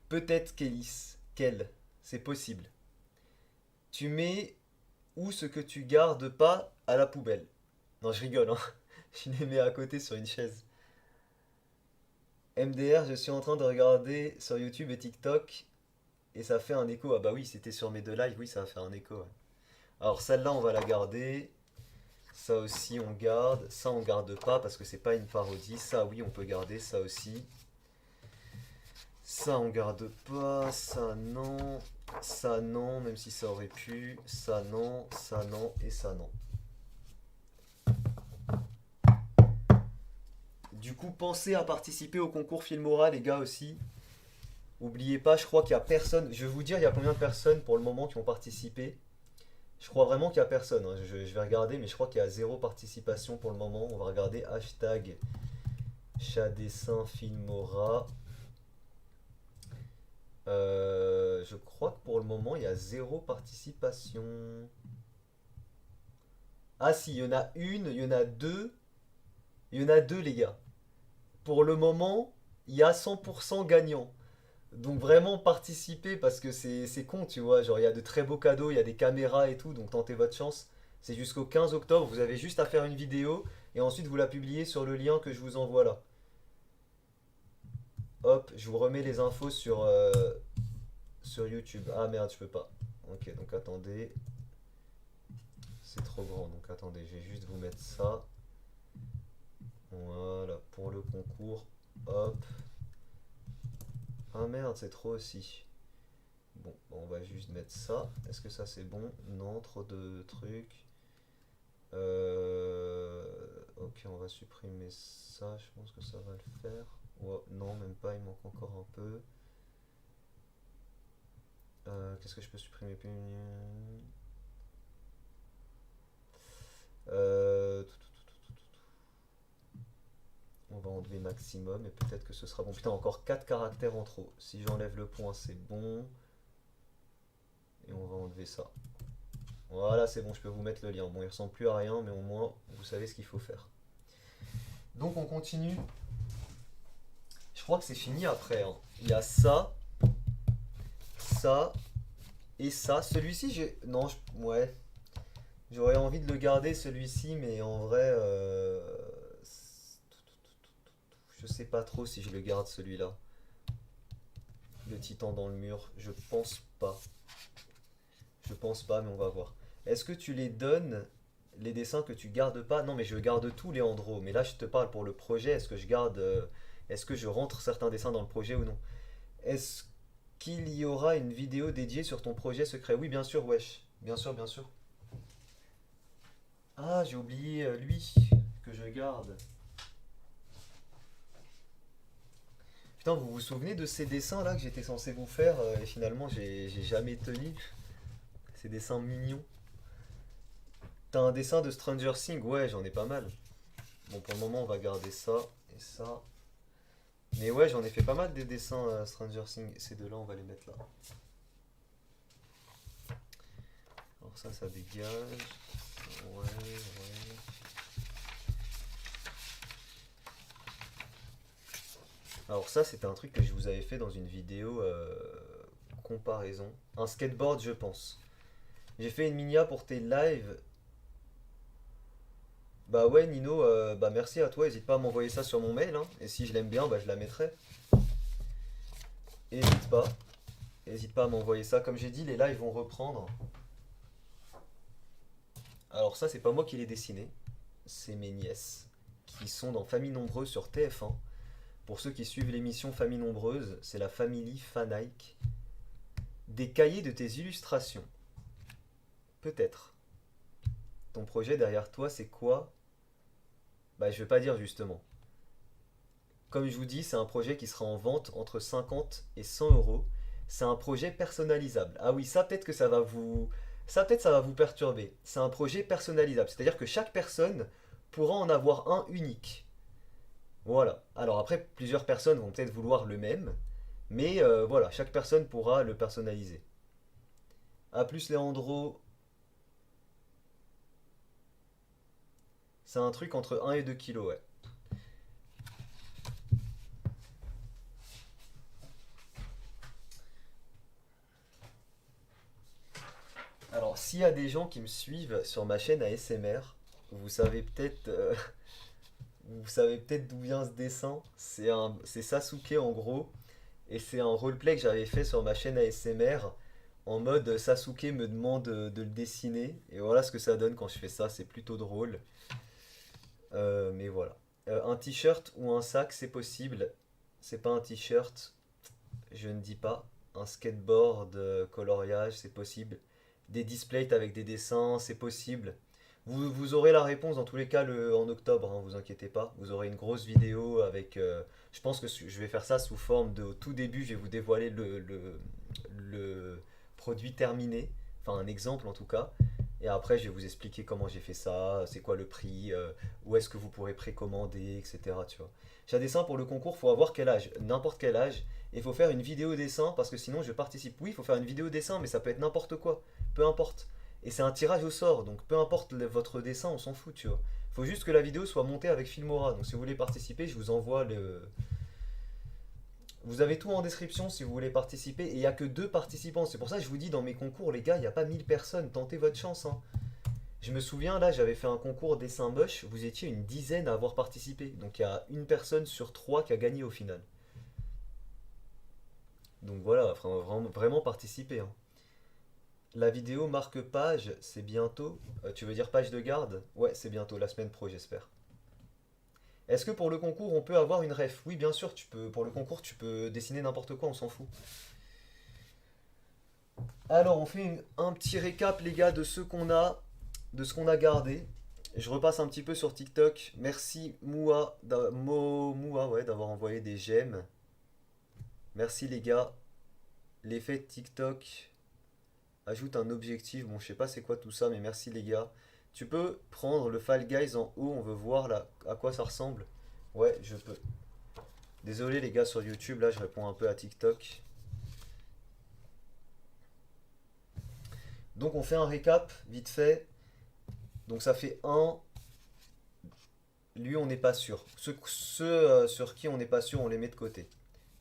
Peut-être Kélis, quel, c'est possible. Tu mets où ce que tu gardes pas à la poubelle. Non, je rigole, hein. Je les mets à côté sur une chaise. MDR, je suis en train de regarder sur YouTube et TikTok et ça fait un écho. Ah bah oui, c'était sur mes 2 lives, oui, ça va faire un écho, ouais. Alors celle-là, on va la garder. Ça aussi, on garde. Ça, on garde pas parce que c'est pas une parodie. Ça, oui, on peut garder. Ça aussi. Ça, on garde pas. Ça, non. Ça, non, même si ça aurait pu. Ça, non. Ça, non. Et ça, non. Du coup, pensez à participer au concours Filmora, les gars, aussi. Oubliez pas, je crois qu'il y a personne. Je vais vous dire, il y a combien de personnes pour le moment qui ont participé. Je crois vraiment qu'il y a personne, hein. Je vais regarder, mais je crois qu'il y a zéro participation pour le moment. On va regarder hashtag chat dessin Filmora. Je crois que pour le moment, il y a zéro participation. Ah si, il y en a une, il y en a deux. Il y en a deux, les gars. Pour le moment, il y a 100% gagnant. Donc vraiment participez parce que c'est con, tu vois. Genre, il y a de très beaux cadeaux, il y a des caméras et tout, donc tentez votre chance. C'est jusqu'au 15 octobre, vous avez juste à faire une vidéo et ensuite vous la publiez sur le lien que je vous envoie là. Hop, je vous remets les infos sur YouTube. Ah merde, je peux pas. Ok, donc attendez. C'est trop grand, donc attendez, je vais juste vous mettre ça. Voilà, pour le concours. Hop. Ah merde, c'est trop aussi. Bon, on va juste mettre ça. Est-ce que ça c'est bon? Non, trop de trucs. Ok, on va supprimer ça. Je pense que ça va le faire. Ouais, non, même pas, il manque encore un peu. Qu'est-ce que je peux supprimer plus? Euh, on va enlever maximum et peut-être que ce sera bon. Putain, encore 4 caractères en trop. Si j'enlève le point, c'est bon. Et on va enlever ça. Voilà, c'est bon, je peux vous mettre le lien. Bon, il ressemble plus à rien, mais au moins, vous savez ce qu'il faut faire. Donc, on continue. Je crois que c'est fini après, hein. Il y a ça, ça et ça. Celui-ci, j'ai... Non, ouais. J'aurais envie de le garder, celui-ci, mais en vrai... Je sais pas trop si je le garde, celui-là. Le titan dans le mur. Je pense pas. Je pense pas, mais on va voir. Est-ce que tu les donnes, les dessins que tu gardes pas? Non, mais je garde tout, Léandro. Mais là, je te parle pour le projet. Est-ce que je garde... est-ce que je rentre certains dessins dans le projet ou non? Est-ce qu'il y aura une vidéo dédiée sur ton projet secret? Oui, bien sûr, wesh. Bien sûr, bien sûr. Ah, j'ai oublié lui, que je garde. Putain, vous vous souvenez de ces dessins là que j'étais censé vous faire et finalement j'ai jamais tenu? Ces dessins mignons. T'as un dessin de Stranger Things? Ouais, j'en ai pas mal. Bon, pour le moment, on va garder ça et ça. Mais ouais, j'en ai fait pas mal des dessins Stranger Things. Ces deux-là, on va les mettre là. Alors ça dégage. Ouais, ouais. Alors ça, c'était un truc que je vous avais fait dans une vidéo comparaison. Un skateboard, je pense. J'ai fait une minia pour tes lives. Bah ouais, Nino, bah merci à toi. N'hésite pas à m'envoyer ça sur mon mail, hein. Et si je l'aime bien, bah je la mettrai. N'hésite pas. N'hésite pas à m'envoyer ça. Comme j'ai dit, les lives vont reprendre. Alors ça, c'est pas moi qui l'ai dessiné. C'est mes nièces qui sont dans Famille Nombreuse sur TF1. Pour ceux qui suivent l'émission Famille Nombreuse, c'est la Family Fanaïque. Des cahiers de tes illustrations. Peut-être. Ton projet derrière toi, c'est quoi? Bah, je vais pas dire justement. Comme je vous dis, c'est un projet qui sera en vente entre 50 et 100 euros. C'est un projet personnalisable. Ah oui, ça peut-être que ça va vous... Ça peut-être ça va vous perturber. C'est un projet personnalisable. C'est-à-dire que chaque personne pourra en avoir un unique. Voilà. Alors après, plusieurs personnes vont peut-être vouloir le même. Mais voilà, chaque personne pourra le personnaliser. A plus Leandro, c'est un truc entre 1 et 2 kilos, ouais. Alors, s'il y a des gens qui me suivent sur ma chaîne ASMR, vous savez peut-être vous savez peut-être d'où vient ce dessin. C'est Sasuke en gros, et c'est un roleplay que j'avais fait sur ma chaîne ASMR en mode Sasuke me demande de le dessiner, et voilà ce que ça donne quand je fais ça. C'est plutôt drôle. Mais voilà. Un t-shirt ou un sac, c'est possible. C'est pas un t-shirt, je ne dis pas. Un skateboard, coloriage, c'est possible. Des displays avec des dessins, c'est possible. Vous aurez la réponse dans tous les cas en octobre, hein, vous inquiétez pas. Vous aurez une grosse vidéo avec... je pense que je vais faire ça sous forme de... Au tout début, je vais vous dévoiler le produit terminé. Enfin, un exemple en tout cas. Et après, je vais vous expliquer comment j'ai fait ça, c'est quoi le prix, où est-ce que vous pourrez précommander, etc. Tu vois. J'ai un dessin pour le concours, faut avoir quel âge? N'importe quel âge. Et il faut faire une vidéo dessin parce que sinon je participe. Oui, il faut faire une vidéo dessin, mais ça peut être n'importe quoi. Peu importe. Et c'est un tirage au sort, donc peu importe votre dessin, on s'en fout, tu vois. Faut juste que la vidéo soit montée avec Filmora. Donc si vous voulez participer, je vous envoie le... Vous avez tout en description si vous voulez participer. Et il n'y a que 2 participants. C'est pour ça que je vous dis dans mes concours, les gars, il n'y a pas 1000 personnes. Tentez votre chance, hein. Je me souviens, là, j'avais fait un concours dessin moche. Vous étiez une dizaine à avoir participé. Donc il y a une personne sur 3 qui a gagné au final. Donc voilà, vraiment, vraiment participer, hein. La vidéo marque-page, c'est bientôt. Tu veux dire page de garde? Ouais, c'est bientôt, la semaine pro, j'espère. Est-ce que pour le concours, on peut avoir une ref? Oui, bien sûr, tu peux. Pour le concours, tu peux dessiner n'importe quoi, on s'en fout. Alors, on fait un petit récap, les gars, de ce qu'on a gardé. Je repasse un petit peu sur TikTok. Merci Moua, Moua, ouais, d'avoir envoyé des j'aime. Merci les gars. L'effet de TikTok ajoute un objectif. Bon, je sais pas c'est quoi tout ça, mais merci les gars. Tu peux prendre le Fall Guys en haut, on veut voir là à quoi ça ressemble. Ouais, je peux. Désolé les gars sur YouTube, là je réponds un peu à TikTok. Donc on fait un récap vite fait. Donc ça fait un. Lui on n'est pas sûr. Ceux sur qui on n'est pas sûr, on les met de côté.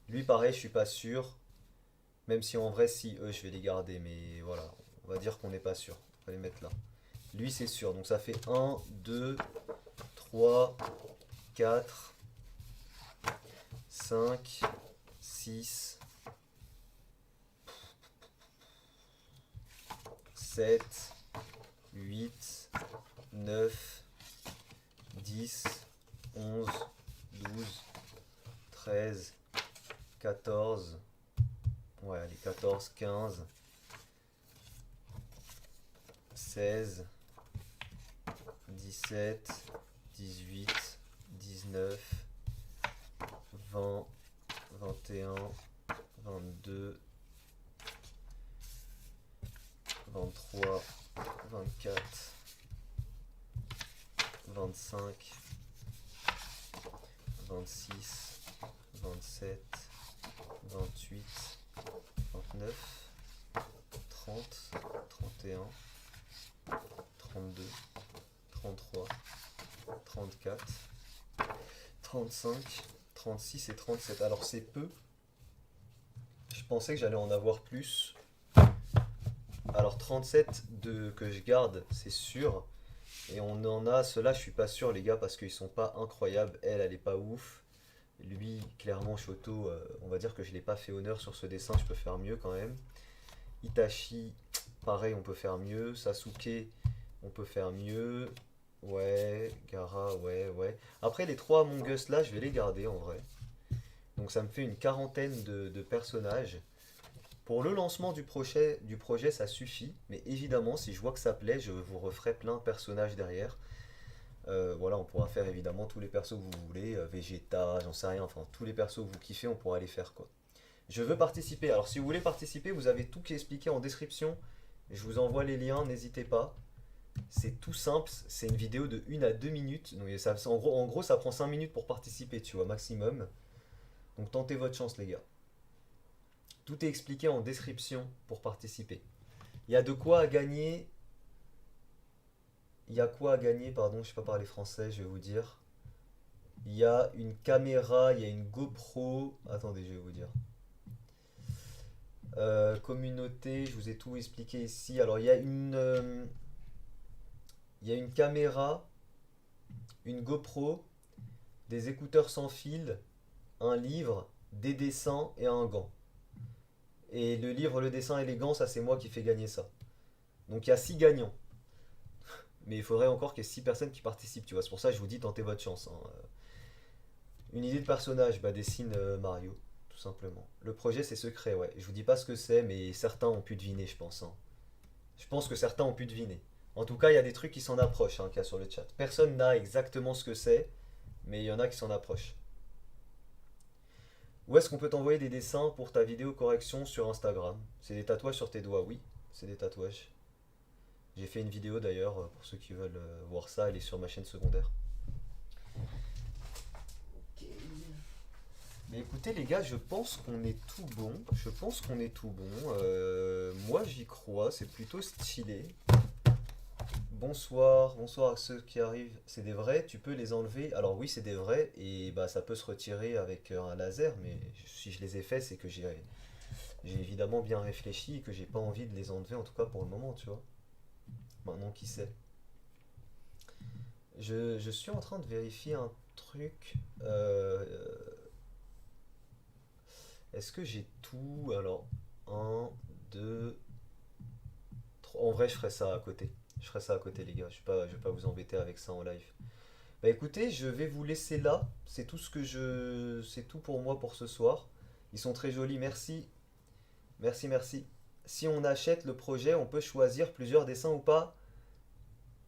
Lui pareil, je suis pas sûr. Même si en vrai, si eux, je vais les garder. Mais voilà, on va dire qu'on n'est pas sûr. On va les mettre là. Lui c'est sûr. Donc ça fait un, 2, 3, 4, 5, 6, 7, 8, 9, 10, 11, 12, 13, 14, ouais, allez, 14, 15, 16, 17, 18, 19, 20, 21, 22, 23, 24, 25, 26, 27, 28, 29, 30, 31, 32, 33, 34, 35, 36 et 37. Alors c'est peu. Je pensais que j'allais en avoir plus. Alors 37 que je garde, c'est sûr. Et on en a, ceux-là, je suis pas sûr, les gars, parce qu'ils sont pas incroyables. Elle est pas ouf. Lui, clairement, Shoto, on va dire que je l'ai pas fait honneur sur ce dessin, je peux faire mieux quand même. Itachi, pareil, on peut faire mieux. Sasuke, on peut faire mieux. Ouais, Gara, ouais, ouais. Après, les 3 Among Us là, je vais les garder en vrai. Donc ça me fait une quarantaine de personnages. Pour le lancement du projet, ça suffit. Mais évidemment, si je vois que ça plaît, je vous referai plein de personnages derrière. Voilà, on pourra faire évidemment tous les persos que vous voulez. Vegeta, j'en sais rien. Enfin, tous les persos que vous kiffez, on pourra les faire quoi. Je veux participer. Alors si vous voulez participer, vous avez tout qui est expliqué en description. Je vous envoie les liens, n'hésitez pas. C'est tout simple, c'est une vidéo de 1 à 2 minutes. Donc en gros, ça prend 5 minutes pour participer, tu vois, maximum. Donc tentez votre chance, les gars. Tout est expliqué en description pour participer. Il y a de quoi à gagner. Il y a quoi à gagner, pardon, je sais pas parler français, je vais vous dire. Il y a une caméra, il y a une GoPro. Attendez, je vais vous dire. Communauté, je vous ai tout expliqué ici. Alors il y a une caméra, une GoPro, des écouteurs sans fil, un livre, des dessins et un gant. Et le livre, le dessin et les gants, ça c'est moi qui fais gagner ça. Donc il y a 6 gagnants. Mais il faudrait encore qu'il y ait 6 personnes qui participent, tu vois. C'est pour ça que je vous dis tentez votre chance, hein. Une idée de personnage, bah dessine Mario, tout simplement. Le projet c'est secret, ouais. Je vous dis pas ce que c'est, mais certains ont pu deviner, je pense, hein. Je pense que certains ont pu deviner. En tout cas, il y a des trucs qui s'en approchent, hein, qu'il y a sur le chat. Personne n'a exactement ce que c'est, mais il y en a qui s'en approchent. Où est-ce qu'on peut t'envoyer des dessins pour ta vidéo correction sur Instagram? C'est des tatouages sur tes doigts, oui, c'est des tatouages. J'ai fait une vidéo d'ailleurs, pour ceux qui veulent voir ça, elle est sur ma chaîne secondaire. Mais écoutez les gars, je pense qu'on est tout bon. Je pense qu'on est tout bon. Moi j'y crois, c'est plutôt stylé. Bonsoir, bonsoir à ceux qui arrivent. C'est des vrais, tu peux les enlever. Alors oui, c'est des vrais et bah ça peut se retirer avec un laser, mais si je les ai faits, c'est que j'ai évidemment bien réfléchi et que j'ai pas envie de les enlever, en tout cas pour le moment, tu vois. Maintenant, qui sait. Je suis en train de vérifier un truc. Est-ce que j'ai tout? Alors, un, 2, 3. En vrai, je ferai ça à côté. Je ferai ça à côté, les gars. Je vais pas vous embêter avec ça en live. Bah écoutez, je vais vous laisser là. C'est tout pour moi pour ce soir. Ils sont très jolis, merci. Merci, merci. Si on achète le projet, on peut choisir plusieurs dessins ou pas?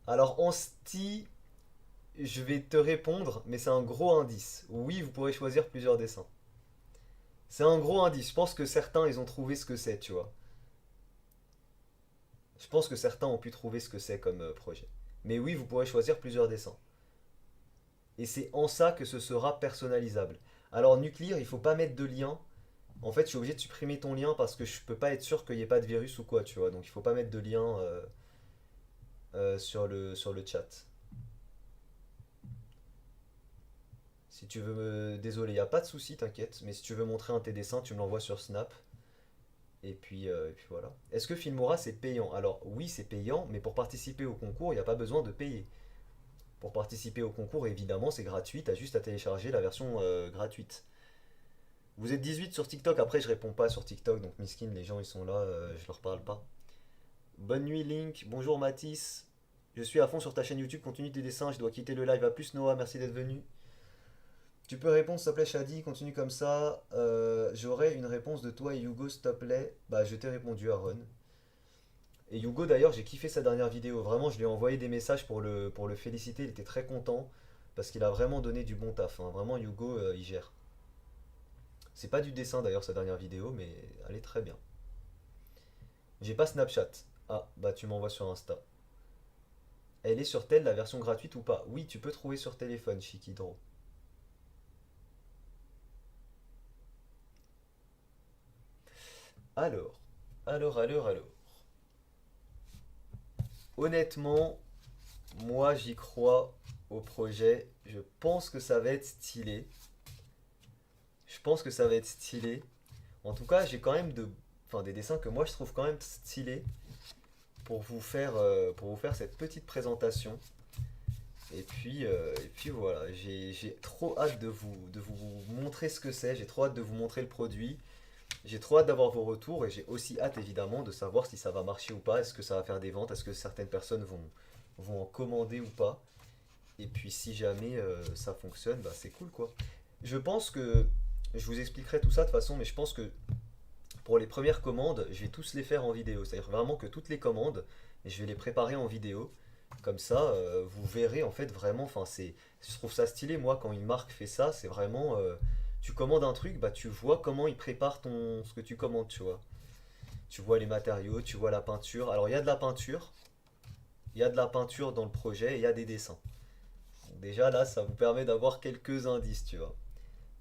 Alors en sti, je vais te répondre, mais c'est un gros indice. Oui, vous pourrez choisir plusieurs dessins. C'est un gros indice. Je pense que certains, ils ont trouvé ce que c'est, tu vois. Je pense que certains ont pu trouver ce que c'est comme projet. Mais oui, vous pourrez choisir plusieurs dessins. Et c'est en ça que ce sera personnalisable. Alors Nuclear, il faut pas mettre de lien. En fait, je suis obligé de supprimer ton lien parce que je peux pas être sûr qu'il n'y ait pas de virus ou quoi, tu vois. Donc il faut pas mettre de lien sur le chat. Si tu veux Désolé, il n'y a pas de souci, t'inquiète. Mais si tu veux montrer un de tes dessins, tu me l'envoies sur Snap. Et puis voilà. Est-ce que Filmora c'est payant? Alors oui, c'est payant, mais pour participer au concours, il n'y a pas besoin de payer. Pour participer au concours, évidemment, c'est gratuit. T'as juste à télécharger la version gratuite. Vous êtes 18 sur TikTok, après je réponds pas sur TikTok, donc miskin, les gens ils sont là, je leur parle pas. Bonne nuit Link, bonjour Mathis. Je suis à fond sur ta chaîne YouTube, continue tes dessins, je dois quitter le live. À plus Noah, merci d'être venu. Tu peux répondre s'il te plaît Shadi, continue comme ça. J'aurai une réponse de toi et Hugo s'il te plaît. Bah je t'ai répondu Aaron. Et Hugo d'ailleurs j'ai kiffé sa dernière vidéo, vraiment je lui ai envoyé des messages pour le féliciter, il était très content parce qu'il a vraiment donné du bon taf, hein. Vraiment Hugo il gère. C'est pas du dessin d'ailleurs sa dernière vidéo, mais elle est très bien. J'ai pas Snapchat. Ah, bah tu m'envoies sur Insta. Elle est sur tel la version gratuite ou pas? Oui, tu peux trouver sur téléphone, Shikidro. Alors, alors. Honnêtement, moi j'y crois au projet. Je pense que ça va être stylé. Je pense que ça va être stylé. En tout cas, j'ai quand même enfin, des dessins que moi je trouve quand même stylés pour vous faire cette petite présentation. Et puis voilà, j'ai trop hâte de vous montrer ce que c'est, j'ai trop hâte de vous montrer le produit, j'ai trop hâte d'avoir vos retours et j'ai aussi hâte évidemment de savoir si ça va marcher ou pas, est-ce que ça va faire des ventes, est-ce que certaines personnes vont en commander ou pas. Et puis si jamais ça fonctionne, bah c'est cool quoi. Je pense que, je vous expliquerai tout ça de toute façon, mais je pense que pour les premières commandes, je vais tous les faire en vidéo. C'est-à-dire vraiment que toutes les commandes, je vais les préparer en vidéo. Comme ça, vous verrez en fait vraiment. Enfin, je trouve ça stylé. Moi, quand une marque fait ça, c'est vraiment. Tu commandes un truc, bah tu vois comment il prépare ce que tu commandes, tu vois. Tu vois les matériaux, tu vois la peinture. Alors, il y a de la peinture. Il y a de la peinture dans le projet et il y a des dessins. Donc, déjà là, ça vous permet d'avoir quelques indices, tu vois.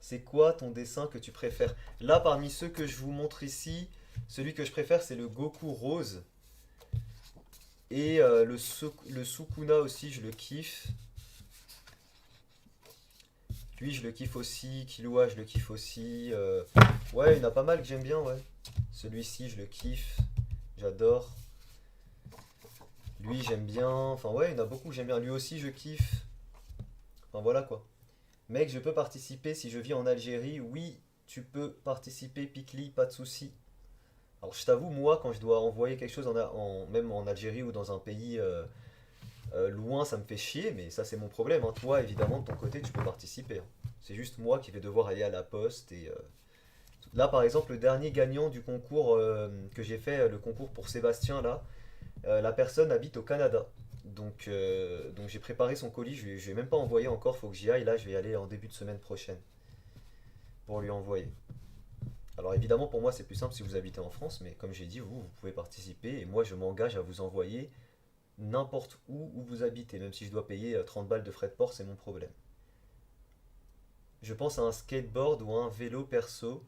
C'est quoi ton dessin que tu préfères? Là, parmi ceux que je vous montre ici, celui que je préfère, c'est le Goku rose. Et le Sukuna aussi, je le kiffe. Lui, je le kiffe aussi. Killua, je le kiffe aussi. Ouais, il y en a pas mal que j'aime bien, ouais. Celui-ci, je le kiffe. J'adore. Lui, j'aime bien. Enfin, ouais, il y en a beaucoup que j'aime bien. Lui aussi, je kiffe. Enfin, voilà quoi. Mec, je peux participer si je vis en Algérie. Oui, tu peux participer, Pikli, pas de souci. Alors je t'avoue, moi, quand je dois envoyer quelque chose même en Algérie ou dans un pays loin, ça me fait chier, mais ça c'est mon problème, hein. Toi, évidemment, de ton côté, tu peux participer, hein. C'est juste moi qui vais devoir aller à la poste. Là, par exemple, le dernier gagnant du concours que j'ai fait, le concours pour Sébastien, là, la personne habite au Canada. Donc j'ai préparé son colis, je lui ai même pas envoyé encore, faut que j'y aille. Là, je vais y aller en début de semaine prochaine pour lui envoyer. Alors évidemment, pour moi, c'est plus simple si vous habitez en France, mais comme j'ai dit, vous pouvez participer et moi, je m'engage à vous envoyer n'importe où vous habitez, même si je dois payer 30 balles de frais de port, c'est mon problème. Je pense à un skateboard ou à un vélo perso.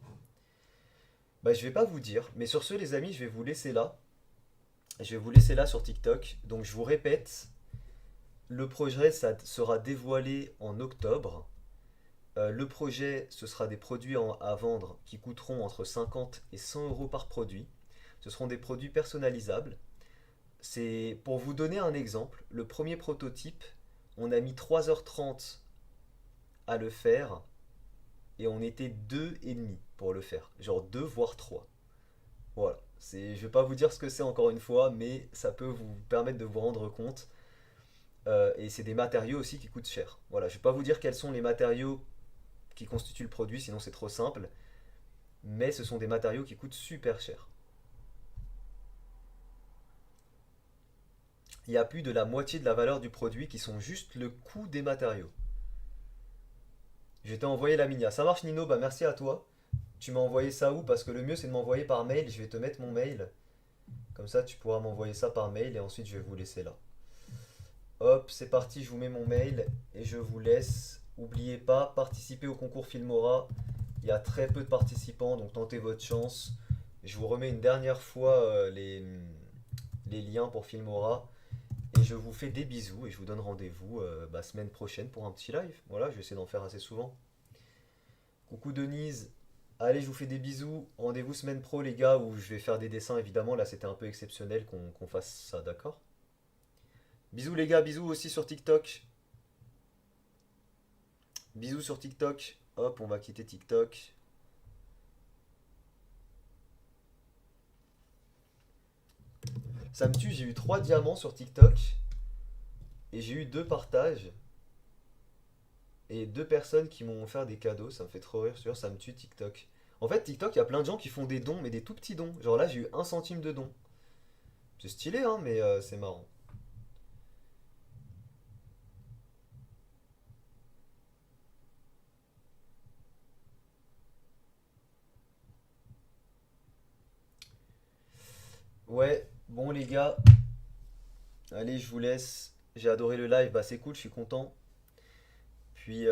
Bah, je vais pas vous dire, mais sur ce, les amis, je vais vous laisser là. Je vais vous laisser là sur TikTok. Donc, je vous répète, Le projet, ça sera dévoilé en octobre. Le projet, ce sera des produits à vendre qui coûteront entre 50 et 100 euros par produit. Ce seront des produits personnalisables. C'est pour vous donner un exemple, le premier prototype, on a mis 3h30 à le faire et on était deux et demi pour le faire, genre 2 voire 3. Voilà, je vais pas vous dire ce que c'est encore une fois, mais ça peut vous permettre de vous rendre compte. Et c'est des matériaux aussi qui coûtent cher. Voilà, je vais pas vous dire quels sont les matériaux qui constituent le produit, sinon c'est trop simple, mais ce sont des matériaux qui coûtent super cher. Il y a plus de la moitié de la valeur du produit qui sont juste le coût des matériaux. Je t'ai envoyé la minia. Ça marche Nino, bah merci à toi. Tu m'as envoyé ça où? Parce que le mieux c'est de m'envoyer par mail. Je vais te mettre mon mail. Comme ça tu pourras m'envoyer ça par mail et ensuite je vais vous laisser là. Hop, c'est parti, je vous mets mon mail et je vous laisse. N'oubliez pas, participer au concours Filmora. Il y a très peu de participants, donc tentez votre chance. Je vous remets une dernière fois les liens pour Filmora. Et je vous fais des bisous et je vous donne rendez-vous semaine prochaine pour un petit live. Voilà, je vais essayer d'en faire assez souvent. Coucou Denise. Allez, je vous fais des bisous. Rendez-vous semaine pro, les gars, où je vais faire des dessins, évidemment. Là, c'était un peu exceptionnel qu'on fasse ça, d'accord? Bisous, les gars. Bisous aussi sur TikTok. Bisous sur TikTok. Hop, on va quitter TikTok. Ça me tue, j'ai eu 3 diamants sur TikTok. Et j'ai eu 2 partages. Et 2 personnes qui m'ont offert des cadeaux. Ça me fait trop rire, sûr. Ça me tue TikTok. En fait, TikTok, il y a plein de gens qui font des dons, mais des tout petits dons. Genre là, j'ai eu 1 centime de don. C'est stylé, hein, mais c'est marrant. Ouais, bon les gars, allez, je vous laisse. J'ai adoré le live, bah c'est cool, je suis content. Puis,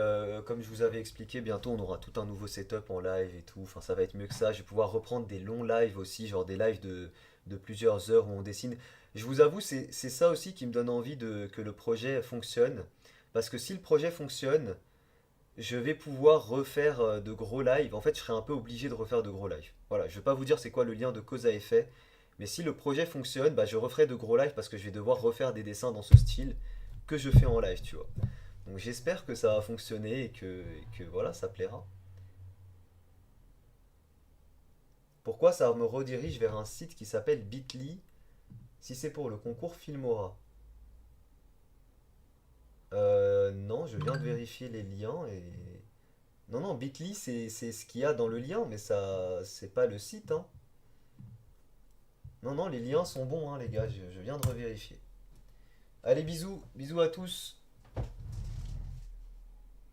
comme je vous avais expliqué, bientôt on aura tout un nouveau setup en live et tout. Enfin, ça va être mieux que ça. Je vais pouvoir reprendre des longs lives aussi, genre des lives de plusieurs heures où on dessine. Je vous avoue, c'est ça aussi qui me donne envie que le projet fonctionne. Parce que si le projet fonctionne, je vais pouvoir refaire de gros lives. En fait, je serai un peu obligé de refaire de gros lives. Voilà, je vais pas vous dire c'est quoi le lien de cause à effet. Mais si le projet fonctionne, bah, je referai de gros lives parce que je vais devoir refaire des dessins dans ce style que je fais en live, tu vois. Donc j'espère que ça va fonctionner et que voilà, ça plaira. Pourquoi ça me redirige vers un site qui s'appelle Bitly si c'est pour le concours Filmora? Non, je viens de vérifier les liens et... Non, non, Bitly c'est ce qu'il y a dans le lien, mais ça c'est pas le site, hein. Non, non, les liens sont bons, hein, les gars, je viens de revérifier. Allez, bisous, bisous à tous.